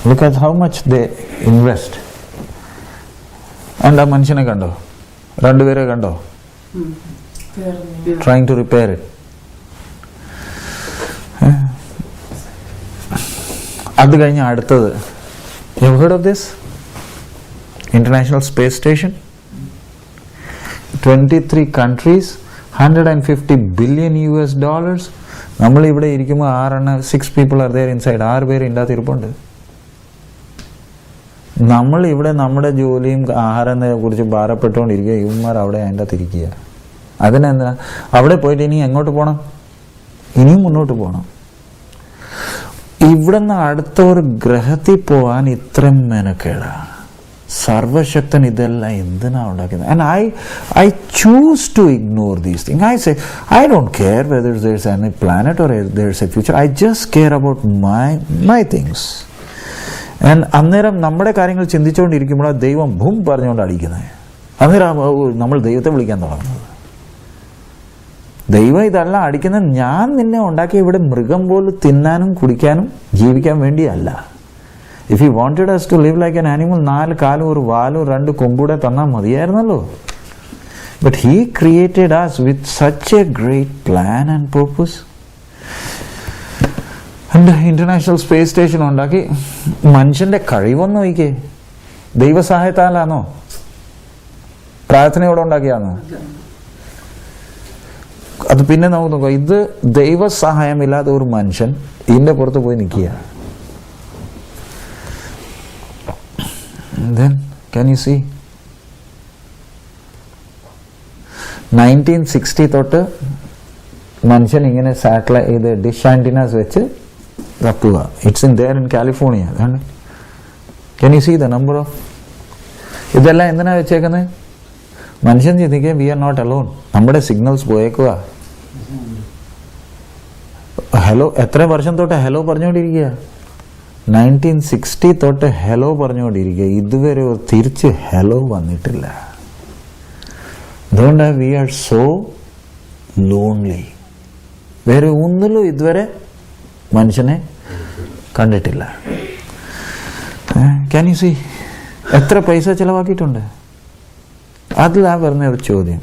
Speaker 1: Look at how much they invest. ആ മനുഷ്യനെ കണ്ടോ? രണ്ടുപേരെ കണ്ടോ? Trying to repair it. അത് കഴിഞ്ഞ് അടുത്തത്, you heard of this international space station? 23 countries, $150 billion. നമ്മളിവിടെ ഇരിക്കുമ്പോൾ 6 people are there inside. 6 പേര് ഇതിൻ്റെ അകത്ത് ഇരിപ്പുണ്ട്. നമ്മളിവിടെ നമ്മുടെ ജോലിയും ആഹാരത്തെ കുറിച്ച് ഭാരപ്പെട്ടുകൊണ്ടിരിക്കുക, ഇവന്മാർ അവിടെ അതിൻ്റെ അകത്ത് ഇരിക്കുക. അതിനെന്താ? അവിടെ പോയിട്ട് ഇനി എങ്ങോട്ട് പോകണം? ഇനിയും മുന്നോട്ട് പോകണം. ഇവിടെ നിന്ന് അടുത്ത ഒരു ഗ്രഹത്തിൽ പോകാൻ ഇത്രയും മെനക്കേടാ. സർവശക്തൻ ഇതെല്ലാം എന്തിനാ ഉണ്ടാക്കുന്നത്? And I choose to ignore these thing. I say I don't care whether there is any planet or there is a future. I just care about my things. And അന്നേരം നമ്മുടെ കാര്യങ്ങൾ ചിന്തിച്ചുകൊണ്ടിരിക്കുമ്പോഴാണ് ദൈവം ഭൂം പറഞ്ഞുകൊണ്ട് അടിക്കുന്നത്. അന്നേരം നമ്മൾ ദൈവത്തെ വിളിക്കാൻ തുടങ്ങുന്നത്. ദൈവം ഇതെല്ലാം അടിക്കുന്നത് ഞാൻ നിന്നെ ഉണ്ടാക്കി ഇവിടെ മൃഗം പോലും തിന്നാനും കുടിക്കാനും ജീവിക്കാൻ വേണ്ടിയല്ല. If he wanted us to live like an animal, 4 കാലും ഒരു വാലും 2 കൊമ്പൂടെ തന്നാൽ മതിയായിരുന്നല്ലോ. But he created us with such a great plan and purpose. And international space station ഉണ്ടാക്കി. മനുഷ്യന്റെ കഴിവൊന്നും നോക്കിക്കേ. ദൈവസഹായത്താലാണോ? പ്രാർത്ഥനയോടെ ഉണ്ടാക്കിയാണോ? അത് പിന്നെ നമുക്ക് നോക്കാം. ഇത് ദൈവസഹായമില്ലാതെ ഒരു മനുഷ്യൻ ഇതിന്റെ പുറത്ത് പോയി നിൽക്കുക. Then can you see 1960 തൊട്ട് മനുഷ്യൻ ഇങ്ങനെ സാറ്റലൈറ്റ് ഇത് ഡിഷ് ആന്റിനാസ് വെച്ച് തപ്പുക. It's in there in California. അതാണ്. Can you see the number of? ഇതെല്ലാം എന്തിനാ വെച്ചേക്കുന്നത്? മനുഷ്യൻ ചിന്തിക്കുക വി ആർ നോട്ട് അലോൺ. നമ്മുടെ സിഗ്നൽസ് പോയേക്കുക. ഹലോ, എത്ര വർഷം തൊട്ട് ഹലോ പറഞ്ഞുകൊണ്ടിരിക്കുക? 1960 തൊട്ട് ഹലോ പറഞ്ഞുകൊണ്ടിരിക്കുക. ഇതുവരെ തിരിച്ച് ഹലോ വന്നിട്ടില്ല. അതുകൊണ്ട് വി ആർ സോ ലോൺലി. വേറെ ഒന്നിലും ഇതുവരെ മനുഷ്യനെ കണ്ടിട്ടില്ല. ക്യാൻ യു സീ എത്ര പൈസ ചിലവാക്കിയിട്ടുണ്ട്? അതിലാ പറഞ്ഞ ഒരു ചോദ്യം,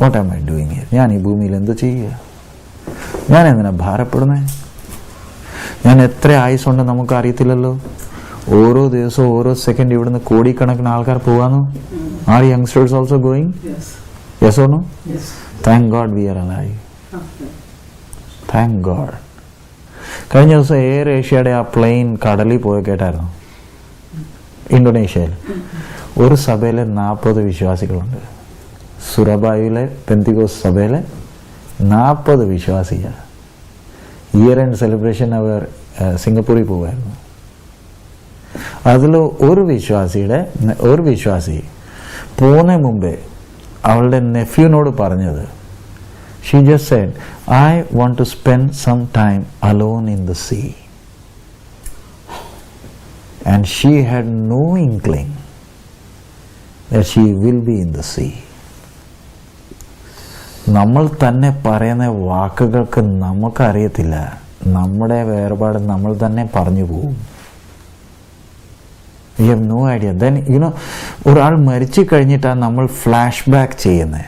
Speaker 1: what am I doing here? ഞാൻ ഈ ഭൂമിയിൽ എന്ത് ചെയ്യുക? ഞാൻ എന്തിനാ ഭാരപ്പെടുന്നത്? ഞാൻ എത്ര ആയുസുണ്ട് നമുക്ക് അറിയത്തില്ലല്ലോ. ഓരോ ദിവസവും ഓരോ സെക്കൻഡ് ഇവിടുന്ന് കോടിക്കണക്കിന് ആൾക്കാർ പോകാന്നു. Are youngsters also going? Yes or no? Thank God we are alive. Thank God. കഴിഞ്ഞ ദിവസം എയർ ഏഷ്യയുടെ ആ പ്ലെയിൻ കടലിൽ പോയി കേട്ടായിരുന്നു, ഇന്തോനേഷ്യയിൽ. ഒരു സഭയിലെ 40 വിശ്വാസികളുണ്ട്. സുറബായിലെ പെന്തിക്കോസ് സഭയിലെ 40 വിശ്വാസികൾ. ഇയർ എൻഡ് സെലിബ്രേഷൻ അവർ സിംഗപ്പൂരിൽ പോകുമായിരുന്നു. അതിൽ ഒരു വിശ്വാസി പോകുന്ന മുമ്പേ അവളുടെ നെഫ്യൂനോട് പറഞ്ഞത്, she just said, I want to spend some time alone in the sea. And she had no inkling that she will be in the sea. നമ്മൾ തന്നെ പറയുന്ന വാക്കുകൾക്ക് നമുക്കറിയത്തില്ല, നമ്മുടെ വേർപാട് നമ്മൾ തന്നെ പറഞ്ഞു പോകും. We have no idea. Then, ഒരാൾ മരിച്ചു കഴിഞ്ഞിട്ടാണ് നമ്മൾ ഫ്ലാഷ് ബാക്ക് ചെയ്യുന്നത്.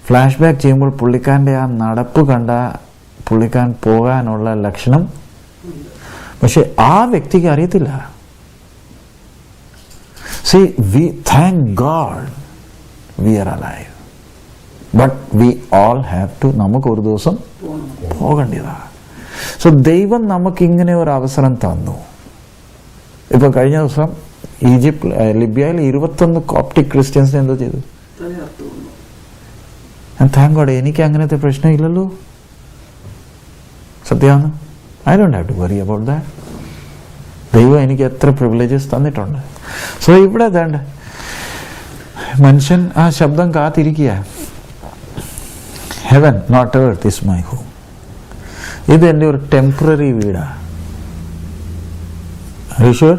Speaker 1: ഫ്ലാഷ് ബാക്ക് ചെയ്യുമ്പോൾ പുള്ളിക്കാരൻ്റെ ആ നടപ്പ് കണ്ട പുള്ളിക്കാരൻ പോകാനുള്ള ലക്ഷണം, പക്ഷെ ആ വ്യക്തിക്ക് അറിയത്തില്ല. See, we thank God we are alive. But we all have to, നമുക്ക് ഒരു ദിവസം പോകേണ്ടതാണ്. സോ ദൈവം നമുക്ക് ഇങ്ങനെ ഒരു അവസരം തന്നു. ഇപ്പൊ കഴിഞ്ഞ ദിവസം ലിബിയയിൽ 21 കോപ്റ്റിക് ക്രിസ്ത്യൻസിനെ എന്തോ ചെയ്തു. താങ്ക് ഗോഡ്, എനിക്ക് അങ്ങനത്തെ പ്രശ്നമില്ലല്ലോ. സത്യമാണ്. I don't have to worry about that. ദൈവം എനിക്ക് എത്ര പ്രിവിലേജസ് തന്നിട്ടുണ്ട്. സോ ഇവിടെ വേണ്ട മനുഷ്യൻ ആ ശബ്ദം കാത്തിരിക്കുക. Heaven not earth is my home. ഇത് എൻ്റെ ഒരു ടെമ്പററി വീടാണ്. Are you sure?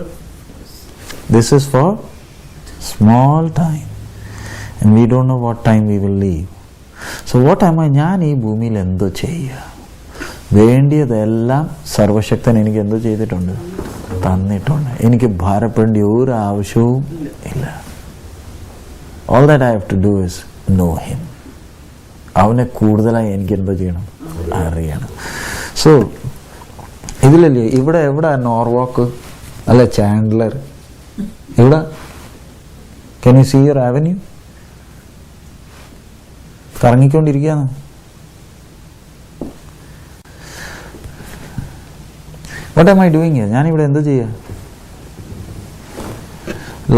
Speaker 1: This is for small time. And we don't know what time we will leave. So what am I? ഞാൻ ഈ ഭൂമിയിൽ എന്തോ ചെയ്യുക? വേണ്ടിയതെല്ലാം സർവശക്തൻ എനിക്ക് എന്തോ ചെയ്തിട്ടുണ്ട്, തന്നിട്ടുണ്ട്. എനിക്ക് ഭാരപ്പെടേണ്ട ഒരു ആവശ്യവും ഇല്ല. All that I have to do is know him. അവനെ കൂടുതലായി എനിക്ക് എന്തോ ചെയ്യണം, അറിയണം. സോ ഇതിലല്ലേ ഇവിടെ എവിടെ നോർവാക്ക് അല്ല ചാൻഡലർ ഇവിടെ? Can you see your avenue? കറങ്ങിക്കൊണ്ടിരിക്കുകയാണ്. What am I doing here? ഞാനിവിടെ എന്ത് ചെയ്യുക?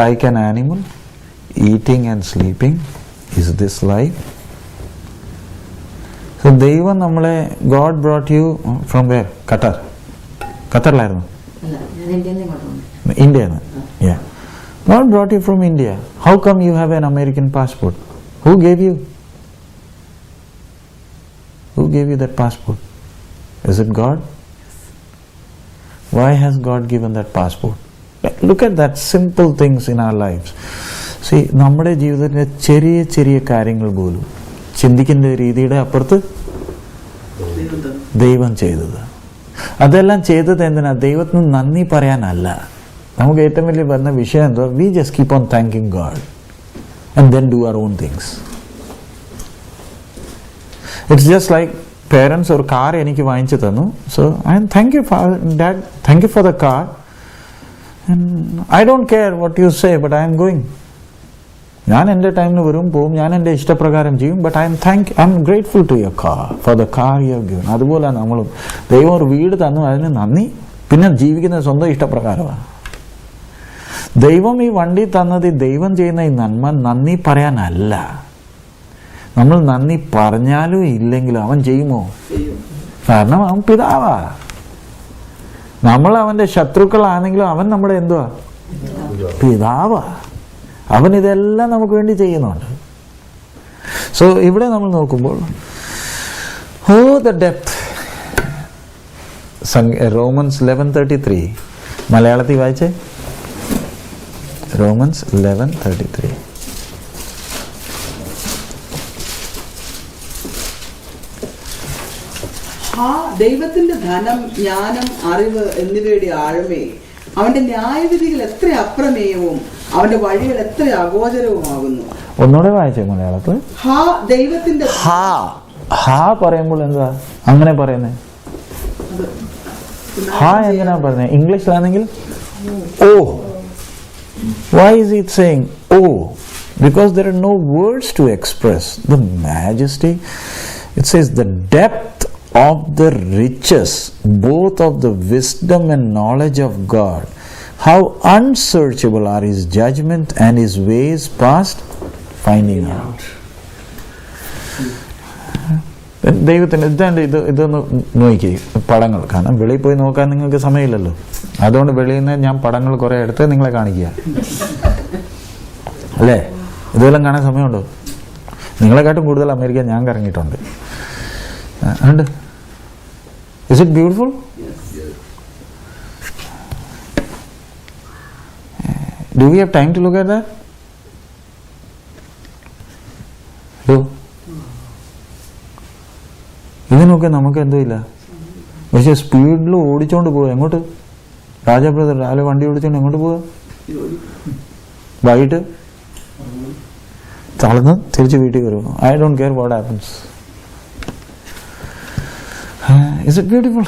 Speaker 1: Like an animal eating and sleeping. Is this life? So ദൈവം നമ്മളെ, God brought you from where? ഖത്തറിലായിരുന്നു? India. Yeah. God brought you from India. How come you have an American passport? Who gave you? Who gave you that passport? Is it God? Why has God given that passport? Look at that simple things in our lives. See, നമ്മുടെ ജീവിതത്തിലെ ചെറിയ ചെറിയ കാര്യങ്ങൾ പോലും ചിന്തിക്കുന്ന രീതിയുടെ അപ്പുറത്ത് ദൈവം ചെയ്തത്. അതെല്ലാം ചെയ്തത് എന്തിനാ? ദൈവത്തിന് നന്ദി പറയാനല്ല. നമുക്ക് ഏറ്റവും വലിയ വരുന്ന വിഷയം എന്തോ? We just keep on thanking God and then do our own things. It's just like parents ഒരു കാർ എനിക്ക് വാങ്ങിച്ചു തന്നു. So I thank you dad, thank you for the car. I don't care what you say, but I'm going. ഞാൻ എൻ്റെ ടൈമിന് വരും പോവും, ഞാൻ എൻ്റെ ഇഷ്ടപ്രകാരം ചെയ്യും. But I'm grateful to your car, for the car you have given. അതുപോലെ നമ്മളും ദൈവം ഒരു വീട് തന്നു, അതിന് നന്ദി. പിന്നെ ജീവിക്കുന്നത് സ്വന്തം ഇഷ്ടപ്രകാരമാണ്. ദൈവം ഈ വണ്ടി തന്നത്, ദൈവം ചെയ്യുന്ന ഈ നന്മ നന്ദി പറയാനല്ല. നമ്മൾ നന്ദി പറഞ്ഞാലും ഇല്ലെങ്കിലും അവൻ ചെയ്യുമോ? കാരണം അവൻ പിതാവാ. നമ്മൾ അവൻ്റെ ശത്രുക്കളാണെങ്കിലും അവൻ നമ്മുടെ എന്തുവാ? പിതാവാ. അവൻ ഇതെല്ലാം നമുക്ക് വേണ്ടി ചെയ്യുന്നുണ്ട്. സോ ഇവിടെ നമ്മൾ നോക്കുമ്പോൾ ദ ഡെപ്ത്. റോമൻസ് 11:33 മലയാളത്തിൽ വായിച്ചേ. റോമൻസ് 11:33.
Speaker 2: ദൈവത്തിന്റെ ധനം, ജ്ഞാനം, അറിവ് എന്നിവയുടെ ആഴമേ, അവന്റെ ന്യായവിധികൾ എത്ര അപ്രമേയവും അവന്റെ വഴികൾ എത്ര അഗോചരവുമാകുന്നു.
Speaker 1: ഒന്നുകൂടെ വായിച്ചേ മലയാളത്തിൽ.
Speaker 2: ദൈവത്തിന്റെ
Speaker 1: പറയുമ്പോൾ എന്താ അങ്ങനെ പറയുന്നത്? എങ്ങനെയാ പറയുന്നത്? ഇംഗ്ലീഷിലാണെങ്കിൽ ഓ. Why is it saying oh? Because there are no words to express the majesty. It says the depth of the riches, both of the wisdom and knowledge of God. How unsearchable are his judgment and his ways past finding out. ദൈവത്തിന് ഇതൊന്ന് നോക്കി പടങ്ങൾ, കാരണം വെളിയിൽ പോയി നോക്കാൻ നിങ്ങൾക്ക് സമയമില്ലല്ലോ. അതുകൊണ്ട് വെളിയിൽ നിന്ന് ഞാൻ പടങ്ങൾ കുറേ എടുത്ത് നിങ്ങളെ കാണിക്കുക അല്ലേ. ഇതെല്ലാം കാണാൻ സമയമുണ്ടോ? നിങ്ങളെക്കാട്ടും കൂടുതൽ അമേരിക്ക ഞാൻ കറങ്ങിയിട്ടുണ്ട്. ഉണ്ട്. Is it beautiful? Do we have time to look at that? Do? ഇതിനൊക്കെ നമുക്ക് എന്തോ ഇല്ല, പക്ഷെ സ്പീഡിൽ ഓടിച്ചോണ്ട് പോവുക. എങ്ങോട്ട്? രാജാ ബ്രദർ രാവിലെ വണ്ടി ഓടിച്ചോണ്ട് എങ്ങോട്ട് പോവുക? വൈകിട്ട് തളർന്ന് തിരിച്ച് വീട്ടിൽ വരും. I don't care what happens. Is it beautiful?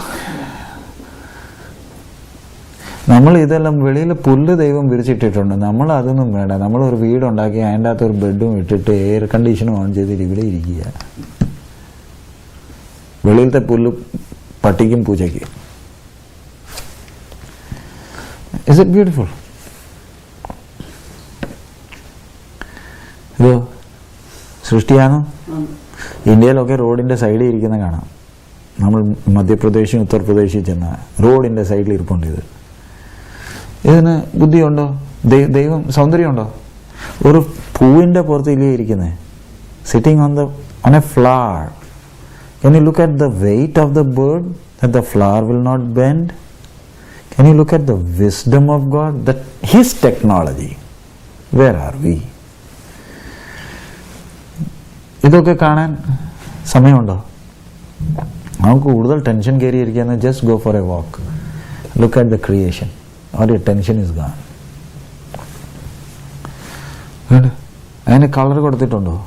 Speaker 1: നമ്മൾ ഇതെല്ലാം വെളിയിൽ പുല്ല് ദൈവം വിരിച്ചിട്ടിട്ടുണ്ട്. നമ്മൾ അതൊന്നും വേണ്ട. നമ്മളൊരു വീടുണ്ടാക്കി അതിൻ്റെ അകത്ത് ഒരു ബെഡും ഇട്ടിട്ട് എയർ കണ്ടീഷനും ഓൺ ചെയ്തിട്ട് ഇവിടെ ഇരിക്കുക. വെളിയിലത്തെ പുല്ല് പട്ടിക്കും പൂച്ചയ്ക്ക്. Is it beautiful? ഇത് സൃഷ്ടിയാണോ? ഇന്ത്യയിലൊക്കെ റോഡിൻ്റെ സൈഡിൽ ഇരിക്കുന്ന കാണാം. നമ്മൾ മധ്യപ്രദേശും ഉത്തർപ്രദേശിൽ ചെന്ന റോഡിൻ്റെ സൈഡിൽ ഇരിപ്പുണ്ട്. ഇതിന് ബുദ്ധിയുണ്ടോ? ദൈവം സൗന്ദര്യമുണ്ടോ? ഒരു പൂവിൻ്റെ പുറത്തില്ലേ ഇരിക്കുന്നത്, sitting on A flower. Can you look at the weight of the bird, that the flower will not bend? Can you look at the wisdom of God, that his technology? Where are we? ഇതൊക്കെ കാണാൻ സമയമുണ്ടോ? നമുക്ക് കൂടുതൽ ടെൻഷൻ കയറിയിരിക്കുകയെന്ന് just go for a walk, look at the creation, or your tension is gone. അതിന് കളർ കൊടുത്തിട്ടുണ്ടോ?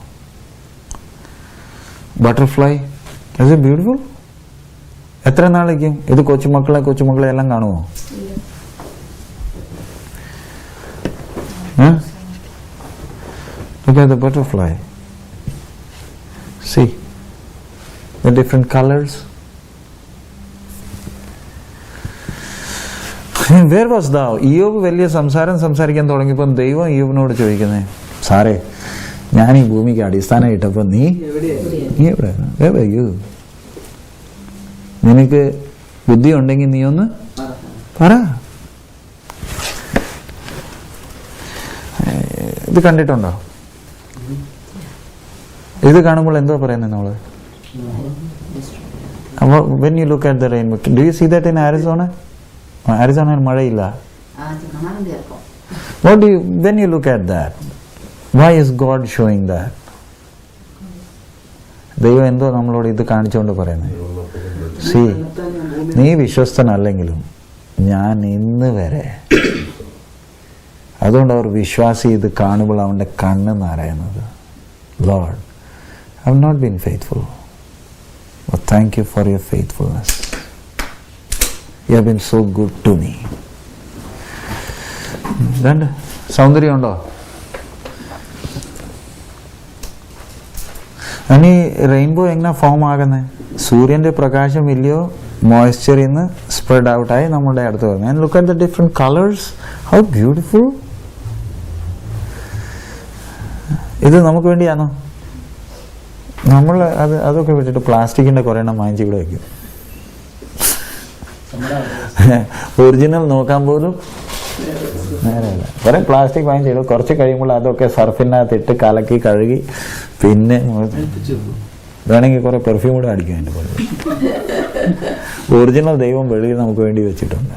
Speaker 1: Butterfly, is it beautiful? എത്ര നാളേക്കും ഇത് കൊച്ചുമക്കളെ എല്ലാം കാണുമോ? Look at the butterfly. See the different colors. Where was thou? ഇയ്യോബ് വലിയ സംസാരിക്കാൻ തുടങ്ങിയപ്പോൾ ദൈവം ഇയ്യോബിനോട് ചോദിക്കുന്നേ, സാറേ ഞാൻ ഈ ഭൂമിക്ക് അടിസ്ഥാനം ഇട്ടപ്പോൾ നീ എവിടെ? നിനക്ക് ബുദ്ധി ഉണ്ടെങ്കിൽ നീ ഒന്ന് പറ. ഇത് കണ്ടിട്ടുണ്ടോ? ഇത് കാണുമ്പോൾ എന്തോ പറയുന്നത് നമ്മള്? അപ്പോൾ when you look at the rainbow, do you see that in Arizona? Arizona മഴയില്ല. When you look at that, why is God showing that? ദൈവം എന്തോ നമ്മളോട് ഇത് കാണിച്ചുകൊണ്ട് പറയുന്നത്, സി നീ വിശ്വസ്തനല്ലെങ്കിലും ഞാൻ ഇന്ന് വരെ. അതുകൊണ്ട് അവർ വിശ്വാസി ഇത് കാണുമ്പോൾ അവൻ്റെ കണ്ണ് നിറയുന്നത്, Lord, I have not been faithful, but thank you for your faithfulness. You have been so good to me. സൗന്ദര്യമുണ്ടോ? ഇനി റെയിൻബോ എങ്ങനെ ഫോം ആകുന്നത്? സൂര്യൻ്റെ പ്രകാശം ഇല്ലയോ മോയ്സ്ചറിൽ നിന്ന് സ്പ്രെഡ് ഔട്ടായി നമ്മുടെ അടുത്ത് വരുന്നത്. And look at the different colours, how beautiful. ഇത് നമുക്ക് വേണ്ടിയാണോ? നമ്മൾ അതൊക്കെ വിട്ടിട്ട് പ്ലാസ്റ്റിക്കിൻ്റെ കുറേ എണ്ണം വാങ്ങിച്ച് ഇവിടെ വയ്ക്കും. ഒറിജിനൽ നോക്കാൻ പോലും നേരമില്ല. കുറേ പ്ലാസ്റ്റിക് വാങ്ങിച്ചിടും. കുറച്ച് കഴിയുമ്പോൾ അതൊക്കെ സർഫിനകത്തിട്ട് കലക്കി കഴുകി പിന്നെ വേണമെങ്കിൽ കുറേ പെർഫ്യൂം കൂടെ അടിക്കും അതിൻ്റെ പോലെ. ഒറിജിനൽ ദൈവം വെളിയിൽ നമുക്ക് വേണ്ടി വെച്ചിട്ടുണ്ട്.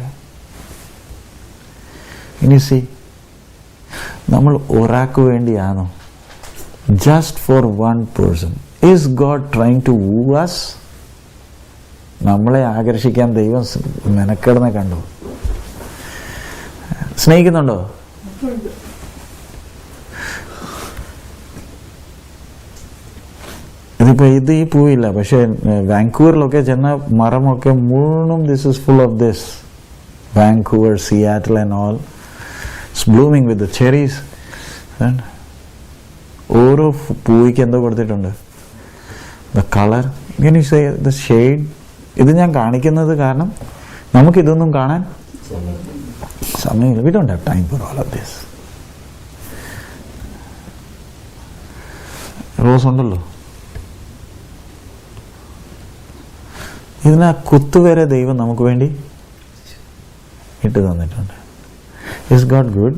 Speaker 1: ഇനി സി, നമ്മൾ ഒരാൾക്ക് വേണ്ടിയാണോ? Just for one person. Is God trying to woo us? നമ്മളെ ആകർഷിക്കാൻ ദൈവം മെനക്കെടുന്ന കണ്ടോ? സ്നേഹിക്കുന്നുണ്ടോ? ഇതിപ്പോ ഇത് ഈ പൂവില്ല, പക്ഷെ വാങ്കൂവറിലൊക്കെ ചെന്ന മരമൊക്കെ മുഴുവനും this is full of this. Vancouver, Seattle and all, it's blooming with the cherries. ഓരോ പൂവിക്ക് എന്തോ കൊടുത്തിട്ടുണ്ട്? The colour Can you say the shade? ഇത് ഞാൻ കാണിക്കുന്നത് കാരണം നമുക്കിതൊന്നും കാണാൻ സമയമില്ല. We don't have time for all of this. Rose ഉണ്ടല്ലോ, ഇതിന് ആ കുത്തുവരെ ദൈവം നമുക്ക് വേണ്ടി ഇട്ട് തന്നിട്ടുണ്ട്. Is God good?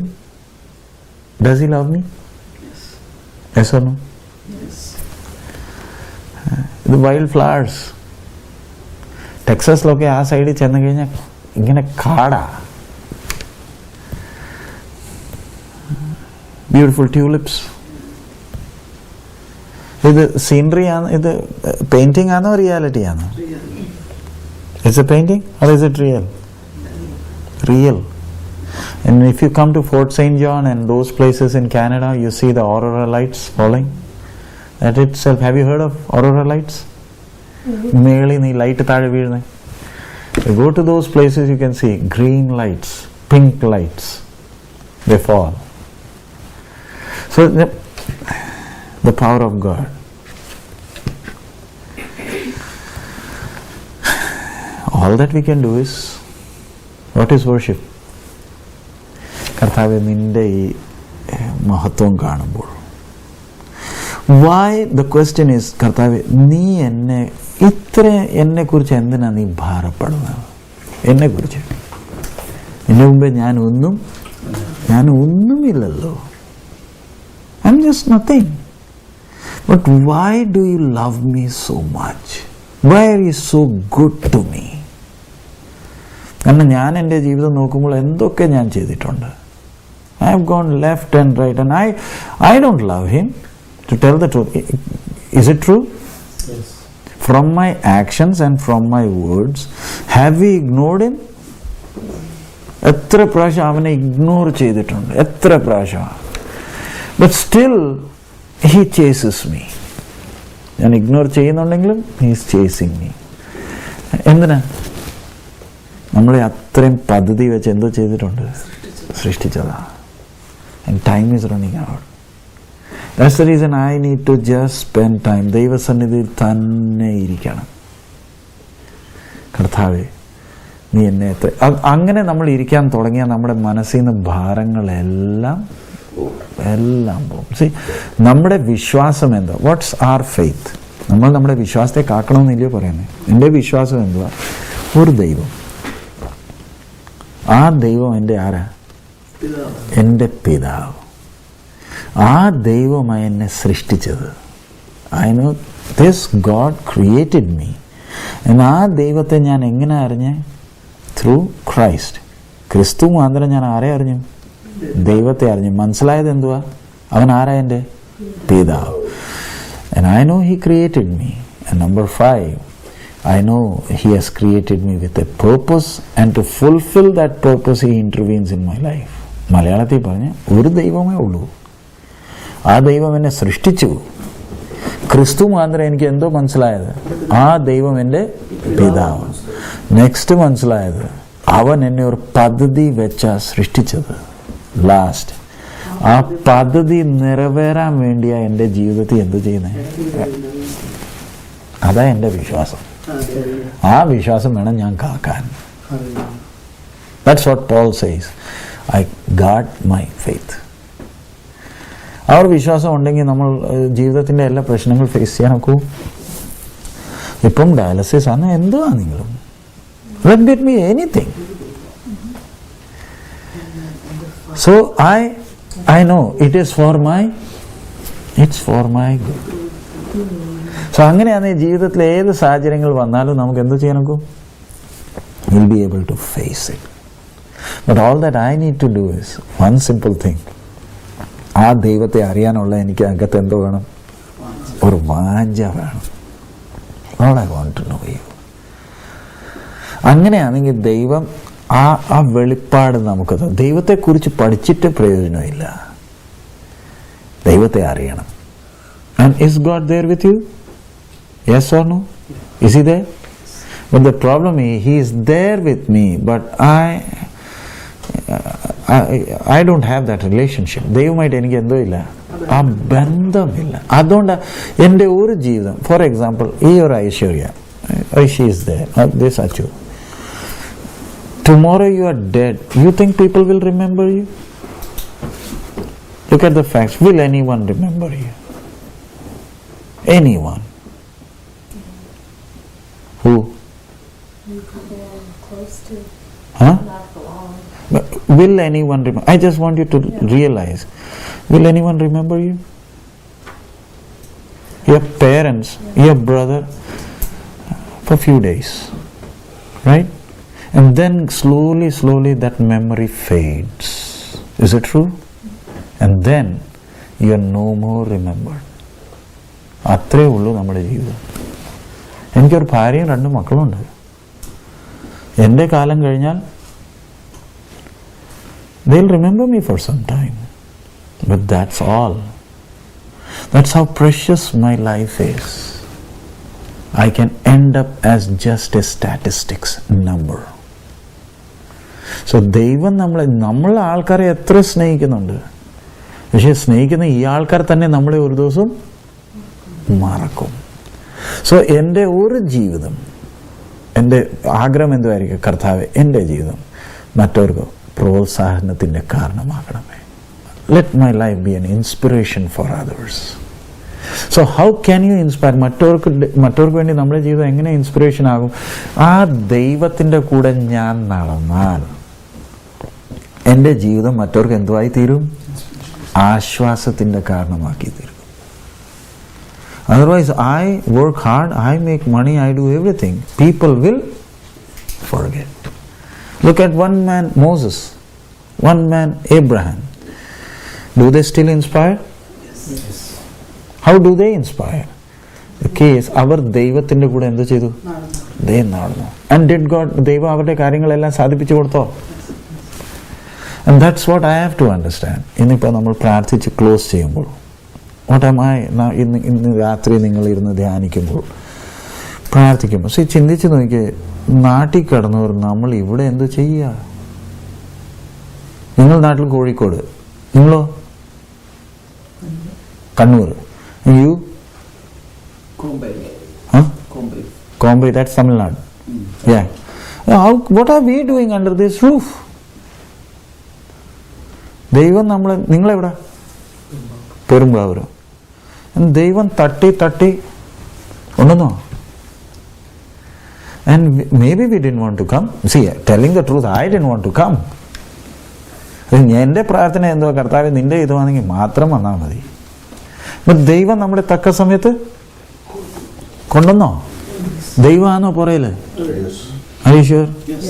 Speaker 1: Does he love me? Yes or no? ഇത് വൈൽഡ് ഫ്ലവേഴ്സ്. ടെക്സസിലൊക്കെ ആ സൈഡിൽ ചെന്ന് കഴിഞ്ഞാൽ ഇങ്ങനെ കാടാ. Beautiful tulips. ഇത് സീനറി ആണ്, ഇത് പെയിന്റിംഗ് ആണോ റിയാലിറ്റി ആണോ? It's a painting or is it real? Real. And if you come to Fort St. John and those places in Canada, you see the aurora lights falling. That itself, have you heard of aurora lights? മേളിൽ നീ ലൈറ്റ് താഴെ വീഴുന്നത്. You go to those places, you can see green lights, pink lights, they fall. So the power of God. All that we can do is, what is worship? കർത്താവേ, നിന്റെ ഈ മഹത്വം കാണുമ്പോൾ, why the question is, കർത്താവേ, നീ എന്നെക്കുറിച്ച് എന്തിനാ നീ ഭാരപ്പെടുന്നത്? എന്നെക്കുറിച്ച് നിന്റെ മുമ്പേ ഞാൻ ഒന്നുമില്ലല്ലോ. I'm just nothing. But why do you love me so much? Why are you so good to me? കാരണം ഞാൻ എൻ്റെ ജീവിതം നോക്കുമ്പോൾ എന്തൊക്കെ ഞാൻ ചെയ്തിട്ടുണ്ട്. I have gone left and right and I don't love him, to tell the truth. Is it true?
Speaker 6: Yes.
Speaker 1: From my actions and from my words, have we ignored him? എത്ര പ്രാവശ്യം അവനെ ഇഗ്നോർ ചെയ്തിട്ടുണ്ട്, എത്ര പ്രാവശ്യം. But still he chases me. ഞാൻ ഇഗ്നോർ ചെയ്യുന്നുണ്ടെങ്കിലും he is chasing me. എന്തിനാ? നമ്മളെ അത്രയും പദ്ധതി വെച്ച് എന്തോ ചെയ്തിട്ടുണ്ട്, സൃഷ്ടിച്ചതാ. And time is running out. That's the reason I need to just spend time. ദൈവസന്നിധിയിൽ തന്നെ ഇരിക്കണം. കർത്താവേ, നീ എന്നെ അങ്ങനെ നമ്മൾ ഇരിക്കാൻ തുടങ്ങിയാൽ നമ്മുടെ മനസ്സിൽ നിന്ന് ഭാരങ്ങളെല്ലാം പോകും. See, നമ്മുടെ വിശ്വാസം എന്താ? What's our faith? നമ്മൾ നമ്മുടെ വിശ്വാസത്തെ കാക്കണമെന്നില്ലയോ പറയുന്നത്? എൻ്റെ വിശ്വാസം എന്തുവാ? ഒരു ദൈവം. ആ ദൈവം എൻ്റെ ആരാ? എൻ്റെ പിതാവ്. ആ ദൈവമായി എന്നെ സൃഷ്ടിച്ചത്. I know this God created me. ആ ദൈവത്തെ ഞാൻ എങ്ങനെ അറിഞ്ഞേ? Through Christ. ക്രിസ്തു മാത്രം ഞാൻ ആരെ അറിഞ്ഞു? ദൈവത്തെ അറിഞ്ഞു. മനസ്സിലായത് എന്തുവാ? അവൻ ആരാ? എൻ്റെ പിതാവ്. And I know he created me. And number 5, I know he has created me with a purpose, and to fulfill that purpose he intervenes in my life. മലയാളത്തിൽ പറഞ്ഞ ഒരു ദൈവമേ ഉള്ളൂ. ആ ദൈവം എന്നെ സൃഷ്ടിച്ചു. ക്രിസ്തു മാത്രം എനിക്ക് എന്തോ മനസ്സിലായത്? ആ ദൈവം എൻ്റെ പിതാവ്. നെക്സ്റ്റ് മനസ്സിലായത്, അവൻ എന്നെ ഒരു പദ്ധതി വെച്ചാ സൃഷ്ടിച്ചത്. ലാസ്റ്റ് ആ പദ്ധതി നിറവേറാൻ വേണ്ടിയാ എൻ്റെ ജീവിതത്തിൽ എന്ത് ചെയ്യുന്നത്? അതാ എൻ്റെ വിശ്വാസം. ആ വിശ്വാസം വേണം ഞാൻ കാക്കാൻ. That's what Paul says. I guard my faith. ആ ഒരു വിശ്വാസം ഉണ്ടെങ്കിൽ നമ്മൾ ജീവിതത്തിൻ്റെ എല്ലാ പ്രശ്നങ്ങളും ഫേസ് ചെയ്യാൻ നോക്കൂ. ഇപ്പം ഡയാലിസിസ് ആണ്, എന്തുവാ നിങ്ങളും? Let get me anything. So I know it's for my good. So അങ്ങനെയാണ് ജീവിതത്തിൽ ഏത് സാഹചര്യങ്ങൾ വന്നാലും നമുക്ക് എന്ത് ചെയ്യാൻ നോക്കും? We'll be able to face it. But all that I need to do is one simple thing. ആ ദൈവത്തെ അറിയാനുള്ള എനിക്ക് അകത്ത് എന്തോ വേണം? ഒരു വാഞ്ച വേണം. All I want to know you. അങ്ങനെയാണെങ്കിൽ ദൈവം ആ വെളിപ്പാട് നമുക്ക് ദൈവത്തെക്കുറിച്ച് പഠിച്ചിട്ട് പ്രയോജനമില്ല. ദൈവത്തെ അറിയണം. And is God there with you? Yes or no? Is he there? But the problem is, he is there with me, but I don't have that relationship. ദൈവമായിട്ട് എനിക്ക് എന്തോ ഇല്ല, ആ ബന്ധമില്ല. അതുകൊണ്ട് എൻ്റെ ഒരു ജീവിതം, ഫോർ എക്സാമ്പിൾ, ഈ ഒരു Aishwarya, she is there, this Achu. Tomorrow you are dead. You think people will remember you? Look at the facts. Will anyone remember you? Anyone? Who?
Speaker 5: Close to.
Speaker 1: Huh?
Speaker 5: Not for long.
Speaker 1: But will anyone remember? I just want you to realize. Will anyone remember you? Your parents, your brother, for few days, right? And then slowly that memory fades. Is it true? And then you are no more remembered. അത്രേ ഉള്ളൂ നമ്മുടെ ജീവിതം. എനിക്കൊരു ഭാര്യയും 2 മക്കളുണ്ട്. എൻ്റെ കാലം കഴിഞ്ഞാൽ they'll remember me for some time. But that's all. That's how precious my life is. I can end up as just a statistics number. So ദൈവം നമ്മളെ ആൾക്കാരെ എത്ര സ്നേഹിക്കുന്നുണ്ട്. പക്ഷെ സ്നേഹിക്കുന്ന ഈ ആൾക്കാർ തന്നെ നമ്മളെ ഒരു ദിവസം മറക്കും. സോ എൻ്റെ ഒരു ജീവിതം, എൻ്റെ ആഗ്രഹം എന്തുമായിരിക്കും? കർത്താവേ, എൻ്റെ ജീവിതം മറ്റവർക്ക് പ്രോത്സാഹനത്തിൻ്റെ കാരണമാകണമേ. Let my life be an inspiration for others. So how can you inspire? മറ്റവർക്ക് വേണ്ടി നമ്മുടെ ജീവിതം എങ്ങനെ ഇൻസ്പിറേഷൻ ആകും? ആ ദൈവത്തിൻ്റെ കൂടെ ഞാൻ നടന്നാൽ എൻ്റെ ജീവിതം മറ്റവർക്ക് എന്തുവായി തീരും? ആശ്വാസത്തിൻ്റെ കാരണമാക്കി തീരും. Otherwise, I work hard, I make money, I do everything. People will forget. Look at one man, Moses. One man, Abraham. Do they still inspire?
Speaker 6: Yes.
Speaker 1: How do they inspire? The case, അവർ ദൈവത്തിൻ്റെ കൂടെ എന്ത് ചെയ്തു? നടന്നു. And did God, ദൈവം അവരുടെ കാര്യങ്ങളെല്ലാം സാധിപ്പിച്ചു കൊടുത്തോ? And that's what I have to understand. ഇന്നിപ്പോൾ നമ്മൾ പ്രാർത്ഥിച്ച് ക്ലോസ് ചെയ്യുമ്പോൾ, what am I? ഇന്ന് രാത്രി നിങ്ങളിരുന്ന് ധ്യാനിക്കുമ്പോൾ, പ്രാർത്ഥിക്കുമ്പോൾ, ചിന്തിച്ച് നോക്കി, നാട്ടിൽ കിടന്നവർ നമ്മൾ ഇവിടെ എന്ത് ചെയ്യുക? നിങ്ങൾ നാട്ടിൽ കോഴിക്കോട്, നിങ്ങളോ Kannur, you? Combri, that's Tamil Nadu. Yeah. What are we doing under this roof? ദൈവം നിങ്ങളെവിടെ? പെരുമ്പാവൂരം. ദൈവം തട്ടി ഉണ്ടെന്നോ? And maybe we didn't want to come. See, telling the truth, I didn't want to come. എൻ്റെ പ്രാർത്ഥന എന്തോ, കർത്താവേ നിന്റെ ഇതുവാണെങ്കിൽ മാത്രം വന്നാൽ മതി. ദൈവം നമ്മുടെ തക്ക സമയത്ത് കൊണ്ടുവന്നോ? ദൈവമാണോ പുറയില്? Are you sure?
Speaker 6: Yes.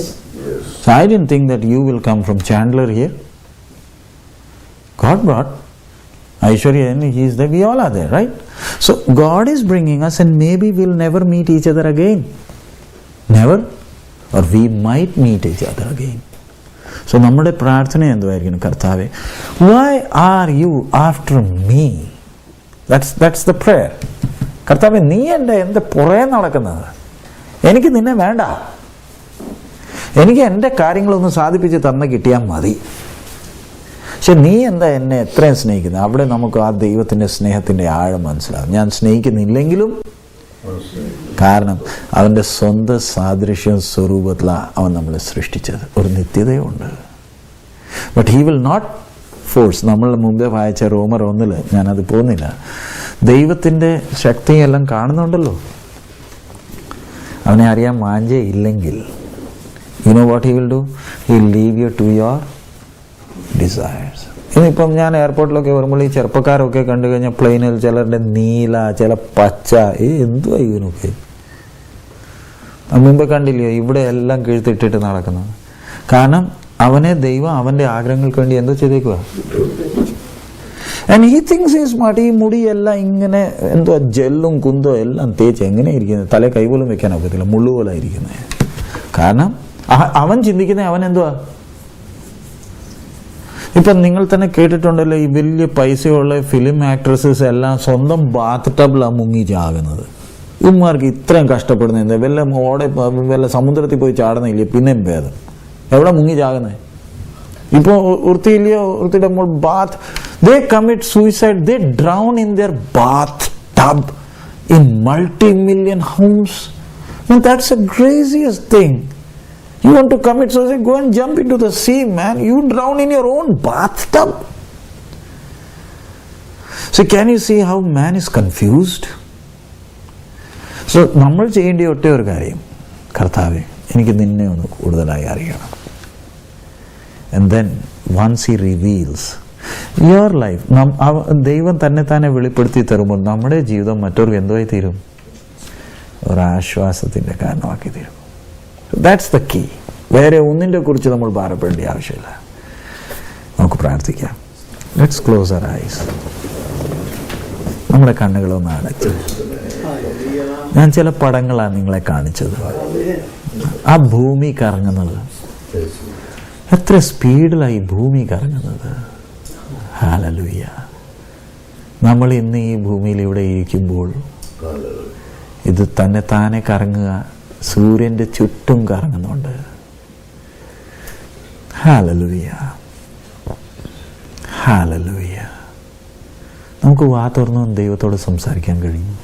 Speaker 1: So I didn't think that you will come from Chandler here. God brought Aishwarya, and he is there. We all are there, right? So God is bringing us, and maybe we'll never meet each other again. Never? Or we might meet each other again. So നമ്മുടെ പ്രാർത്ഥന എന്തുവായിരിക്കണം? കർത്താവേ, why are you after me? That's the prayer. കർത്താവേ, നീ എൻ്റെ പുറകെ നടക്കുന്നത്. എനിക്ക് നിന്നെ വേണ്ട. എനിക്ക് എൻ്റെ കാര്യങ്ങളൊന്ന് സാധിപ്പിച്ച് തന്ന് കിട്ടിയാൽ മതി. പക്ഷെ നീ എന്താ എന്നെ എത്രയും സ്നേഹിക്കുന്നത്? അവിടെ നമുക്ക് ആ ദൈവത്തിൻ്റെ സ്നേഹത്തിൻ്റെ ആഴം മനസ്സിലാവും. ഞാൻ സ്നേഹിക്കുന്നില്ലെങ്കിലും, കാരണം അവൻ്റെ സ്വന്തം സാദൃശ്യം സ്വരൂപത്തിലാണ് അവൻ നമ്മളെ സൃഷ്ടിച്ചത്. ഒരു നിത്യതയുണ്ട്. But he will not force. നമ്മൾ മുമ്പേ വായിച്ച റോമർ 1 ഞാനത് പോകുന്നില്ല. ദൈവത്തിൻ്റെ ശക്തിയെല്ലാം കാണുന്നുണ്ടല്ലോ. അവനെ അറിയാൻ വാഞ്ചേ ഇല്ലെങ്കിൽ, you know what he will do? He will leave you to your desires. ഇനിയിപ്പം ഞാൻ എയർപോർട്ടിലൊക്കെ വരുമ്പോൾ ഈ ചെറുപ്പക്കാരൊക്കെ കണ്ടു കഴിഞ്ഞാൽ പ്ലെയിനിൽ ചിലരുടെ നീല, ചില പച്ച, എന്തുവാ ഇതിനൊക്കെ? മുമ്പ് കണ്ടില്ലയോ ഇവിടെ എല്ലാം കീഴ്ത്തിട്ടിട്ട് നടക്കുന്നത്? കാരണം അവനെ ദൈവം അവൻ്റെ ആഗ്രഹങ്ങൾക്ക് വേണ്ടി എന്തോ ചെയ്തേക്കുക. And he things is smart. ഈ മുടിയെല്ലാം ഇങ്ങനെ എന്തോ ജെല്ലും കുന്തോ എല്ലാം തേച്ച് എങ്ങനെ ഇരിക്കുന്നത്? തല കൈപോലും വെക്കാൻ ഒക്കത്തില്ല, മുള്ളുപോലെ ഇരിക്കുന്നത്. കാരണം അവൻ ചിന്തിക്കുന്നത് അവൻ എന്തുവാ? ഇപ്പം നിങ്ങൾ തന്നെ കേട്ടിട്ടുണ്ടല്ലോ, ഈ വലിയ പൈസയുള്ള ഫിലിം ആക്ട്രസസ് എല്ലാം സ്വന്തം ബാത്ത് ടബിലാണ് മുങ്ങി ചാകുന്നത്. ഇവന്മാർക്ക് ഇത്രയും കഷ്ടപ്പെടുന്നത് വല്ല സമുദ്രത്തിൽ പോയി ചാടുന്നില്ലേ? പിന്നെയും ഭേദം. എവിടെ മുങ്ങി ചാകുന്നത്? ഇപ്പോൾ വൃത്തിയില്ലയോ? വൃത്തിയുടെ Baat They commit suicide, they drown in their bathtub in multi-million homes. Man, that's the craziest thing. You want to commit suicide, go and jump into the sea, man. You drown in your own bathtub. So can you see how man is confused? So നമ്മൾ ചെയ്യേണ്ട ഒറ്റ ഒരു കാര്യം, കർത്താവേ എനിക്ക് നിന്നെ ഒന്ന് കൂടുതലായി അറിയണം. And then once he reveals your life, ദൈവം തന്നെ വെളിപ്പെടുത്തി തരുമ്പോൾ നമ്മുടെ ജീവിതം മറ്റവർക്ക് എന്തുമായി തീരും? ഒരാശ്വാസത്തിൻ്റെ കാരണമാക്കി തീരും. That's the key. വേറെ ഒന്നിൻ്റെ കുറിച്ച് നമ്മൾ ഭാരപ്പെടേണ്ട ആവശ്യമില്ല. നമുക്ക് പ്രാർത്ഥിക്കാം. Let's close our eyes. നമ്മുടെ കണ്ണുകളൊന്ന് അടച്ച്. ഞാൻ ചില പടങ്ങളാണ് നിങ്ങളെ കാണിച്ചത്. ആ ഭൂമി കറങ്ങുന്നത് എത്ര സ്പീഡിലായി ഭൂമി കറങ്ങുന്നത്. ഹല്ലേലൂയ. നമ്മൾ ഇന്ന് ഈ ഭൂമിയിൽ ഇവിടെ ഇരിക്കുമ്പോൾ ഇത് താനെ കറങ്ങുക, സൂര്യൻ്റെ ചുറ്റും കറങ്ങുന്നുണ്ട്. Hallelujah, hallelujah. നമുക്ക് വാ തുറന്ന് ദൈവത്തോട് സംസാരിക്കാൻ കഴിയും.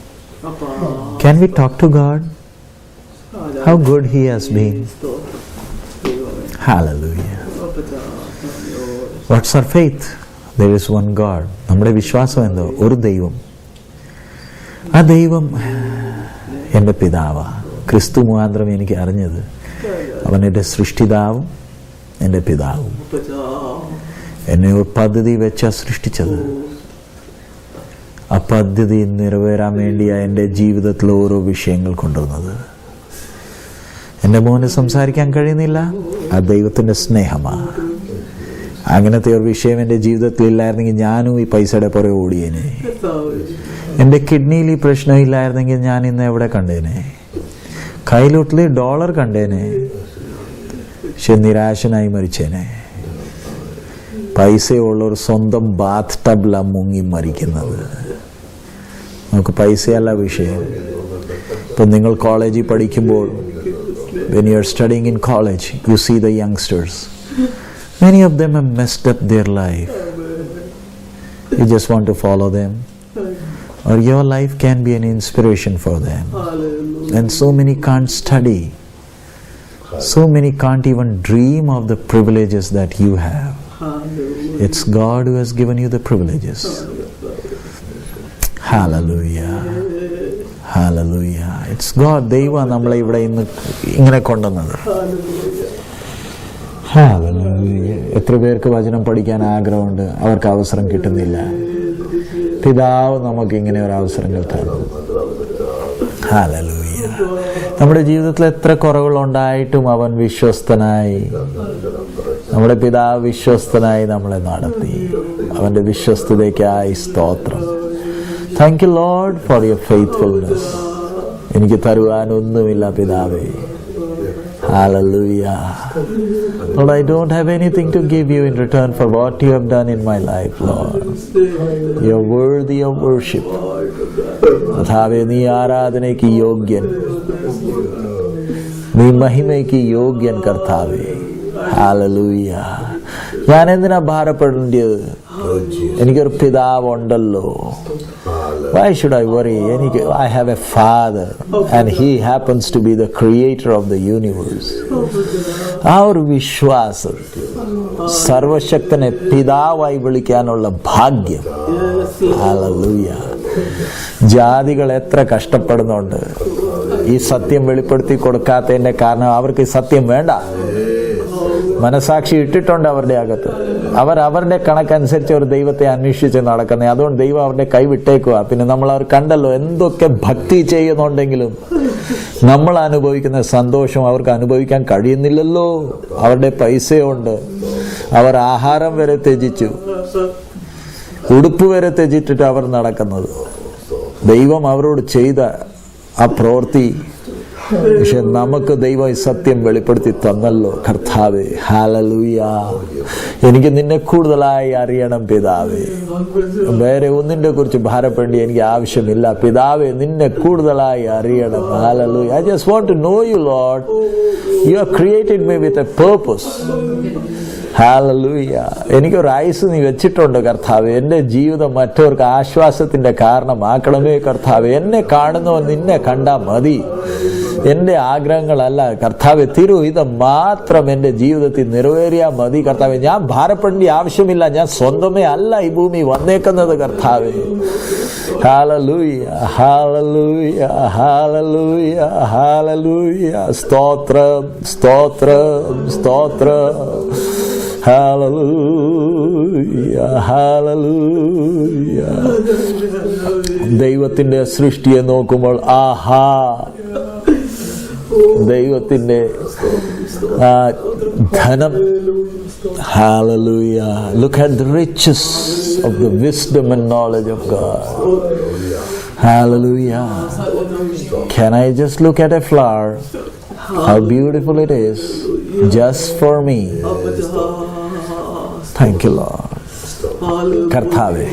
Speaker 1: Can we talk to God? How good He has been. Hallelujah. What's our faith? There is one God. നമ്മുടെ വിശ്വാസം എന്തോ? ഒരു ദൈവം. ആ ദൈവം എൻ്റെ പിതാവാ. ക്രിസ്തു മുഖാന്തരം എനിക്ക് അറിഞ്ഞത് അവൻ എൻ്റെ സൃഷ്ടിതാവും എൻ്റെ പിതാവും. എന്നെ ഒരു പദ്ധതി വെച്ചാ സൃഷ്ടിച്ചത്. ആ പദ്ധതി നിറവേറാൻ വേണ്ടിയാ എൻ്റെ ജീവിതത്തിൽ ഓരോ വിഷയങ്ങൾ കൊണ്ടുവന്നത്. എൻ്റെ മോന് സംസാരിക്കാൻ കഴിയുന്നില്ല, ആ ദൈവത്തിൻ്റെ സ്നേഹമാണ്. അങ്ങനത്തെ ഒരു വിഷയം എൻ്റെ ജീവിതത്തിൽ ഇല്ലായിരുന്നെങ്കിൽ ഞാനും ഈ പൈസയുടെ പുറകെ ഓടിയേനെ. എൻ്റെ കിഡ്നിയിൽ ഈ പ്രശ്നം ഇല്ലായിരുന്നെങ്കിൽ ഞാൻ ഇന്ന് എവിടെ കണ്ടേനെ? കയ്യിലൊട്ടിൽ ഡോളർ കണ്ടേനെ, പക്ഷെ നിരാശനായി മരിച്ചേനെ. പൈസയുള്ളവർ സ്വന്തം ബാത്ത് ടബിലാണ് മുങ്ങി മരിക്കുന്നത്. നമുക്ക് പൈസയല്ല വിഷയം. ഇപ്പം നിങ്ങൾ കോളേജിൽ പഠിക്കുമ്പോൾ, when you are studying in college, you see the youngsters. Many of them have messed up their life. You just want to follow them, or your life can be an inspiration for them. And so many can't study. So many can't even dream of the privileges that you have. It's God who has given you the privileges. Hallelujah. Hallelujah. It's God. ദൈവം നമ്മളെ ഇവിടെ ഇന്ന് ഇങ്ങനെ കൊണ്ടുവന്നത്. Hallelujah. എത്ര പേർക്ക് വചനം പഠിക്കാൻ ആഗ്രഹമുണ്ട്, അവർക്ക് അവസരം കിട്ടുന്നില്ല. പിതാവ് നമുക്ക് ഇങ്ങനെ ഒരു അവസരങ്ങൾ തരുന്നു. Hallelujah. നമ്മുടെ ജീവിതത്തിൽ എത്ര കുറവുകളുണ്ടായിട്ടും അവൻ വിശ്വസ്തനായി, നമ്മുടെ പിതാവ് വിശ്വസ്തനായി നമ്മളെ നടത്തി. അവൻ്റെ വിശ്വസ്തതയ്ക്കായി സ്തോത്രം. Thank you, Lord, for your faithfulness. എനിക്ക് തരുവാനൊന്നുമില്ല പിതാവേ. Hallelujah. Lord, I don't have anything to give you in return for what you have done in my life, Lord. You are worthy of worship. കർത്താവേ, നീ ആരാധനയ്ക്ക് യോഗ്യൻ, നീ മഹിമയ്ക്ക് യോഗ്യൻ കർത്താവേ. Hallelujah. ഞാൻ എന്തിനാ ഭാരപ്പെടേണ്ടത്? എനിക്കൊരു പിതാവുണ്ടല്ലോ. Why should I worry? I have a father and he happens to be the creator of the universe. ആ ഒരു വിശ്വാസം, സർവശക്തനെ പിതാവായി വിളിക്കാനുള്ള ഭാഗ്യം. Hallelujah. ജാതികൾ എത്ര കഷ്ടപ്പെടുന്നുണ്ട് ഈ സത്യം വെളിപ്പെടുത്തി കൊടുക്കാത്തതിന്റെ കാരണം അവർക്ക് ഈ സത്യം വേണ്ട. മനസാക്ഷി ഇട്ടിട്ടുണ്ട് അവരുടെ അകത്ത്. അവരുടെ കണക്കനുസരിച്ച് ഒരു ദൈവത്തെ അന്വേഷിച്ച് നടക്കുന്നത്. അതുകൊണ്ട് ദൈവം അവരുടെ കൈവിട്ടേക്കുക. പിന്നെ നമ്മൾ അവർ കണ്ടല്ലോ, എന്തൊക്കെ ഭക്തി ചെയ്യുന്നുണ്ടെങ്കിലും നമ്മൾ അനുഭവിക്കുന്ന സന്തോഷം അവർക്ക് അനുഭവിക്കാൻ കഴിയുന്നില്ലല്ലോ. അവരുടെ പൈസയുണ്ട്, അവർ ആഹാരം വരെ ത്യജിച്ചു, ഉടുപ്പ് വരെ ത്യജിച്ചിട്ട് അവർ നടക്കുന്നത്. ദൈവം അവരോട് ചെയ്ത ആ പ്രവൃത്തി, പക്ഷെ നമുക്ക് ദൈവം ഈ സത്യം വെളിപ്പെടുത്തി തന്നല്ലോ കർത്താവേ. ഹല്ലേലൂയ. എനിക്ക് നിന്നെ കൂടുതലായി അറിയണം പിതാവേ. വേറെ ഒന്നിനെ കുറിച്ച് ഭാരപ്പെടേണ്ടി എനിക്ക് ആവശ്യമില്ല പിതാവേ. നിന്നെ കൂടുതലായി അറിയണം. Hallelujah. I just want to know you, Lord. You have created me with a purpose. Hallelujah. എനിക്കൊരു ആയുസ് നീ വെച്ചിട്ടുണ്ട് കർത്താവ്. എൻ്റെ ജീവിതം മറ്റവർക്ക് ആശ്വാസത്തിന്റെ കാരണമാക്കണമേ കർത്താവ്. എന്നെ കാണുന്നവൻ നിന്നെ കണ്ടാൽ മതി. എൻ്റെ ആഗ്രഹങ്ങളല്ല കർത്താവ്, തിരുഹിതം മാത്രം എൻ്റെ ജീവിതത്തിൽ നിറവേറിയാൽ മതി കർത്താവ്. ഞാൻ ഭാരപ്പെടേണ്ട ആവശ്യമില്ല. ഞാൻ സ്വന്തമേ അല്ല ഈ ഭൂമി വന്നേക്കുന്നത് കർത്താവ്. Hallelujah, hallelujah, hallelujah, hallelujah. സ്തോത്രം, സ്തോത്രം, സ്തോത്രം. Hallelujah, hallelujah. ദൈവത്തിന്റെ സൃഷ്ടിയെ നോക്കുമ്പോൾ ആഹാ, ദൈവത്തിന്റെ ധനം. Hallelujah. Look at the riches of the wisdom and knowledge of God. Hallelujah. Can I just look at a flower? How beautiful it is, just for me. Thank you, Lord. കർത്താവേ,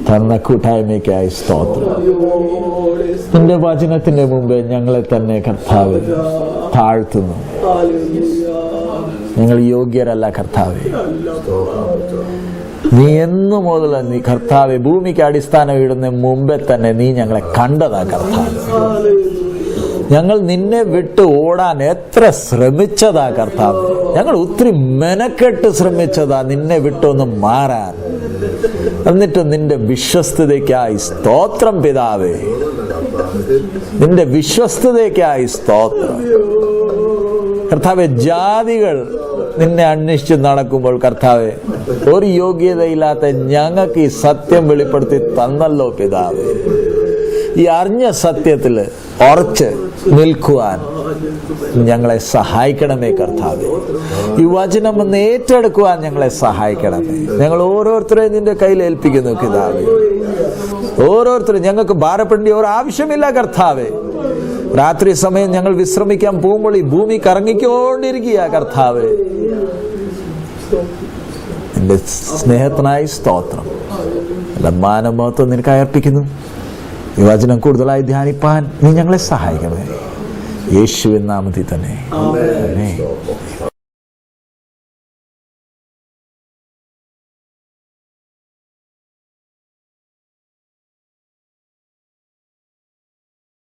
Speaker 1: തന്ന കൂട്ടായ്മയ്ക്കായി സ്തോത്രം. നിന്റെ വചനത്തിന്റെ മുമ്പേ ഞങ്ങളെ തന്നെ കർത്താവേ താഴ്ത്തുന്നു. ഞങ്ങൾ യോഗ്യരല്ല കർത്താവേ. നീ എന്നു മുതൽ നീ കർത്താവെ ഭൂമിക്ക് അടിസ്ഥാനം ഇടുന്ന മുമ്പേ തന്നെ നീ ഞങ്ങളെ കണ്ടതാ കർത്താവ്. ഞങ്ങൾ നിന്നെ വിട്ട് ഓടാൻ എത്ര ശ്രമിച്ചതാ കർത്താവ്. ഞങ്ങൾ ഒത്തിരി മെനക്കെട്ട് ശ്രമിച്ചതാ നിന്നെ വിട്ടൊന്ന് മാറാൻ. എന്നിട്ട് നിന്റെ വിശ്വസ്തതയ്ക്കായി സ്തോത്രം പിതാവേ. നിന്റെ വിശ്വസ്തതയ്ക്കായി സ്തോത്രം കർത്താവെ. ജാതികൾ നിന്നെ അന്വേഷിച്ച് നടക്കുമ്പോൾ കർത്താവെ, ഒരു യോഗ്യതയില്ലാത്ത ഞങ്ങൾക്ക് ഈ സത്യം വെളിപ്പെടുത്തി തന്നല്ലോ പിതാവേ. ഈ അറിഞ്ഞ സത്യത്തിൽ ഉറച്ച് നിൽക്കുവാൻ ഞങ്ങളെ സഹായിക്കണമേ കർത്താവേ. ഈ വചനം ഒന്ന് ഏറ്റെടുക്കുവാൻ ഞങ്ങളെ സഹായിക്കണമേ. ഞങ്ങൾ ഓരോരുത്തരെയും നിന്റെ കയ്യിൽ ഏൽപ്പിക്കുന്നു പിതാവേ. ഓരോരുത്തരും ഞങ്ങൾക്ക് ഭാരപ്പെടേണ്ട ഒരു ആവശ്യമില്ല കർത്താവേ. രാത്രി സമയം ഞങ്ങൾ വിശ്രമിക്കാൻ പോകുമ്പോൾ ഈ ഭൂമി കറങ്ങിക്കൊണ്ടിരിക്കുക കർത്താവേ. എന്റെ സ്നേഹത്തിനായി സ്തോത്രം. എന്റെ മാനമഹത്വം നിനക്ക് അർപ്പിക്കുന്നു. ഈ വചനം കൂടുതലായി ധ്യാനിപ്പാൻ നീ ഞങ്ങളെ സഹായിക്കണമേ. യേശുവിൻ നാമത്തിൽ തന്നെ. ആമേൻ.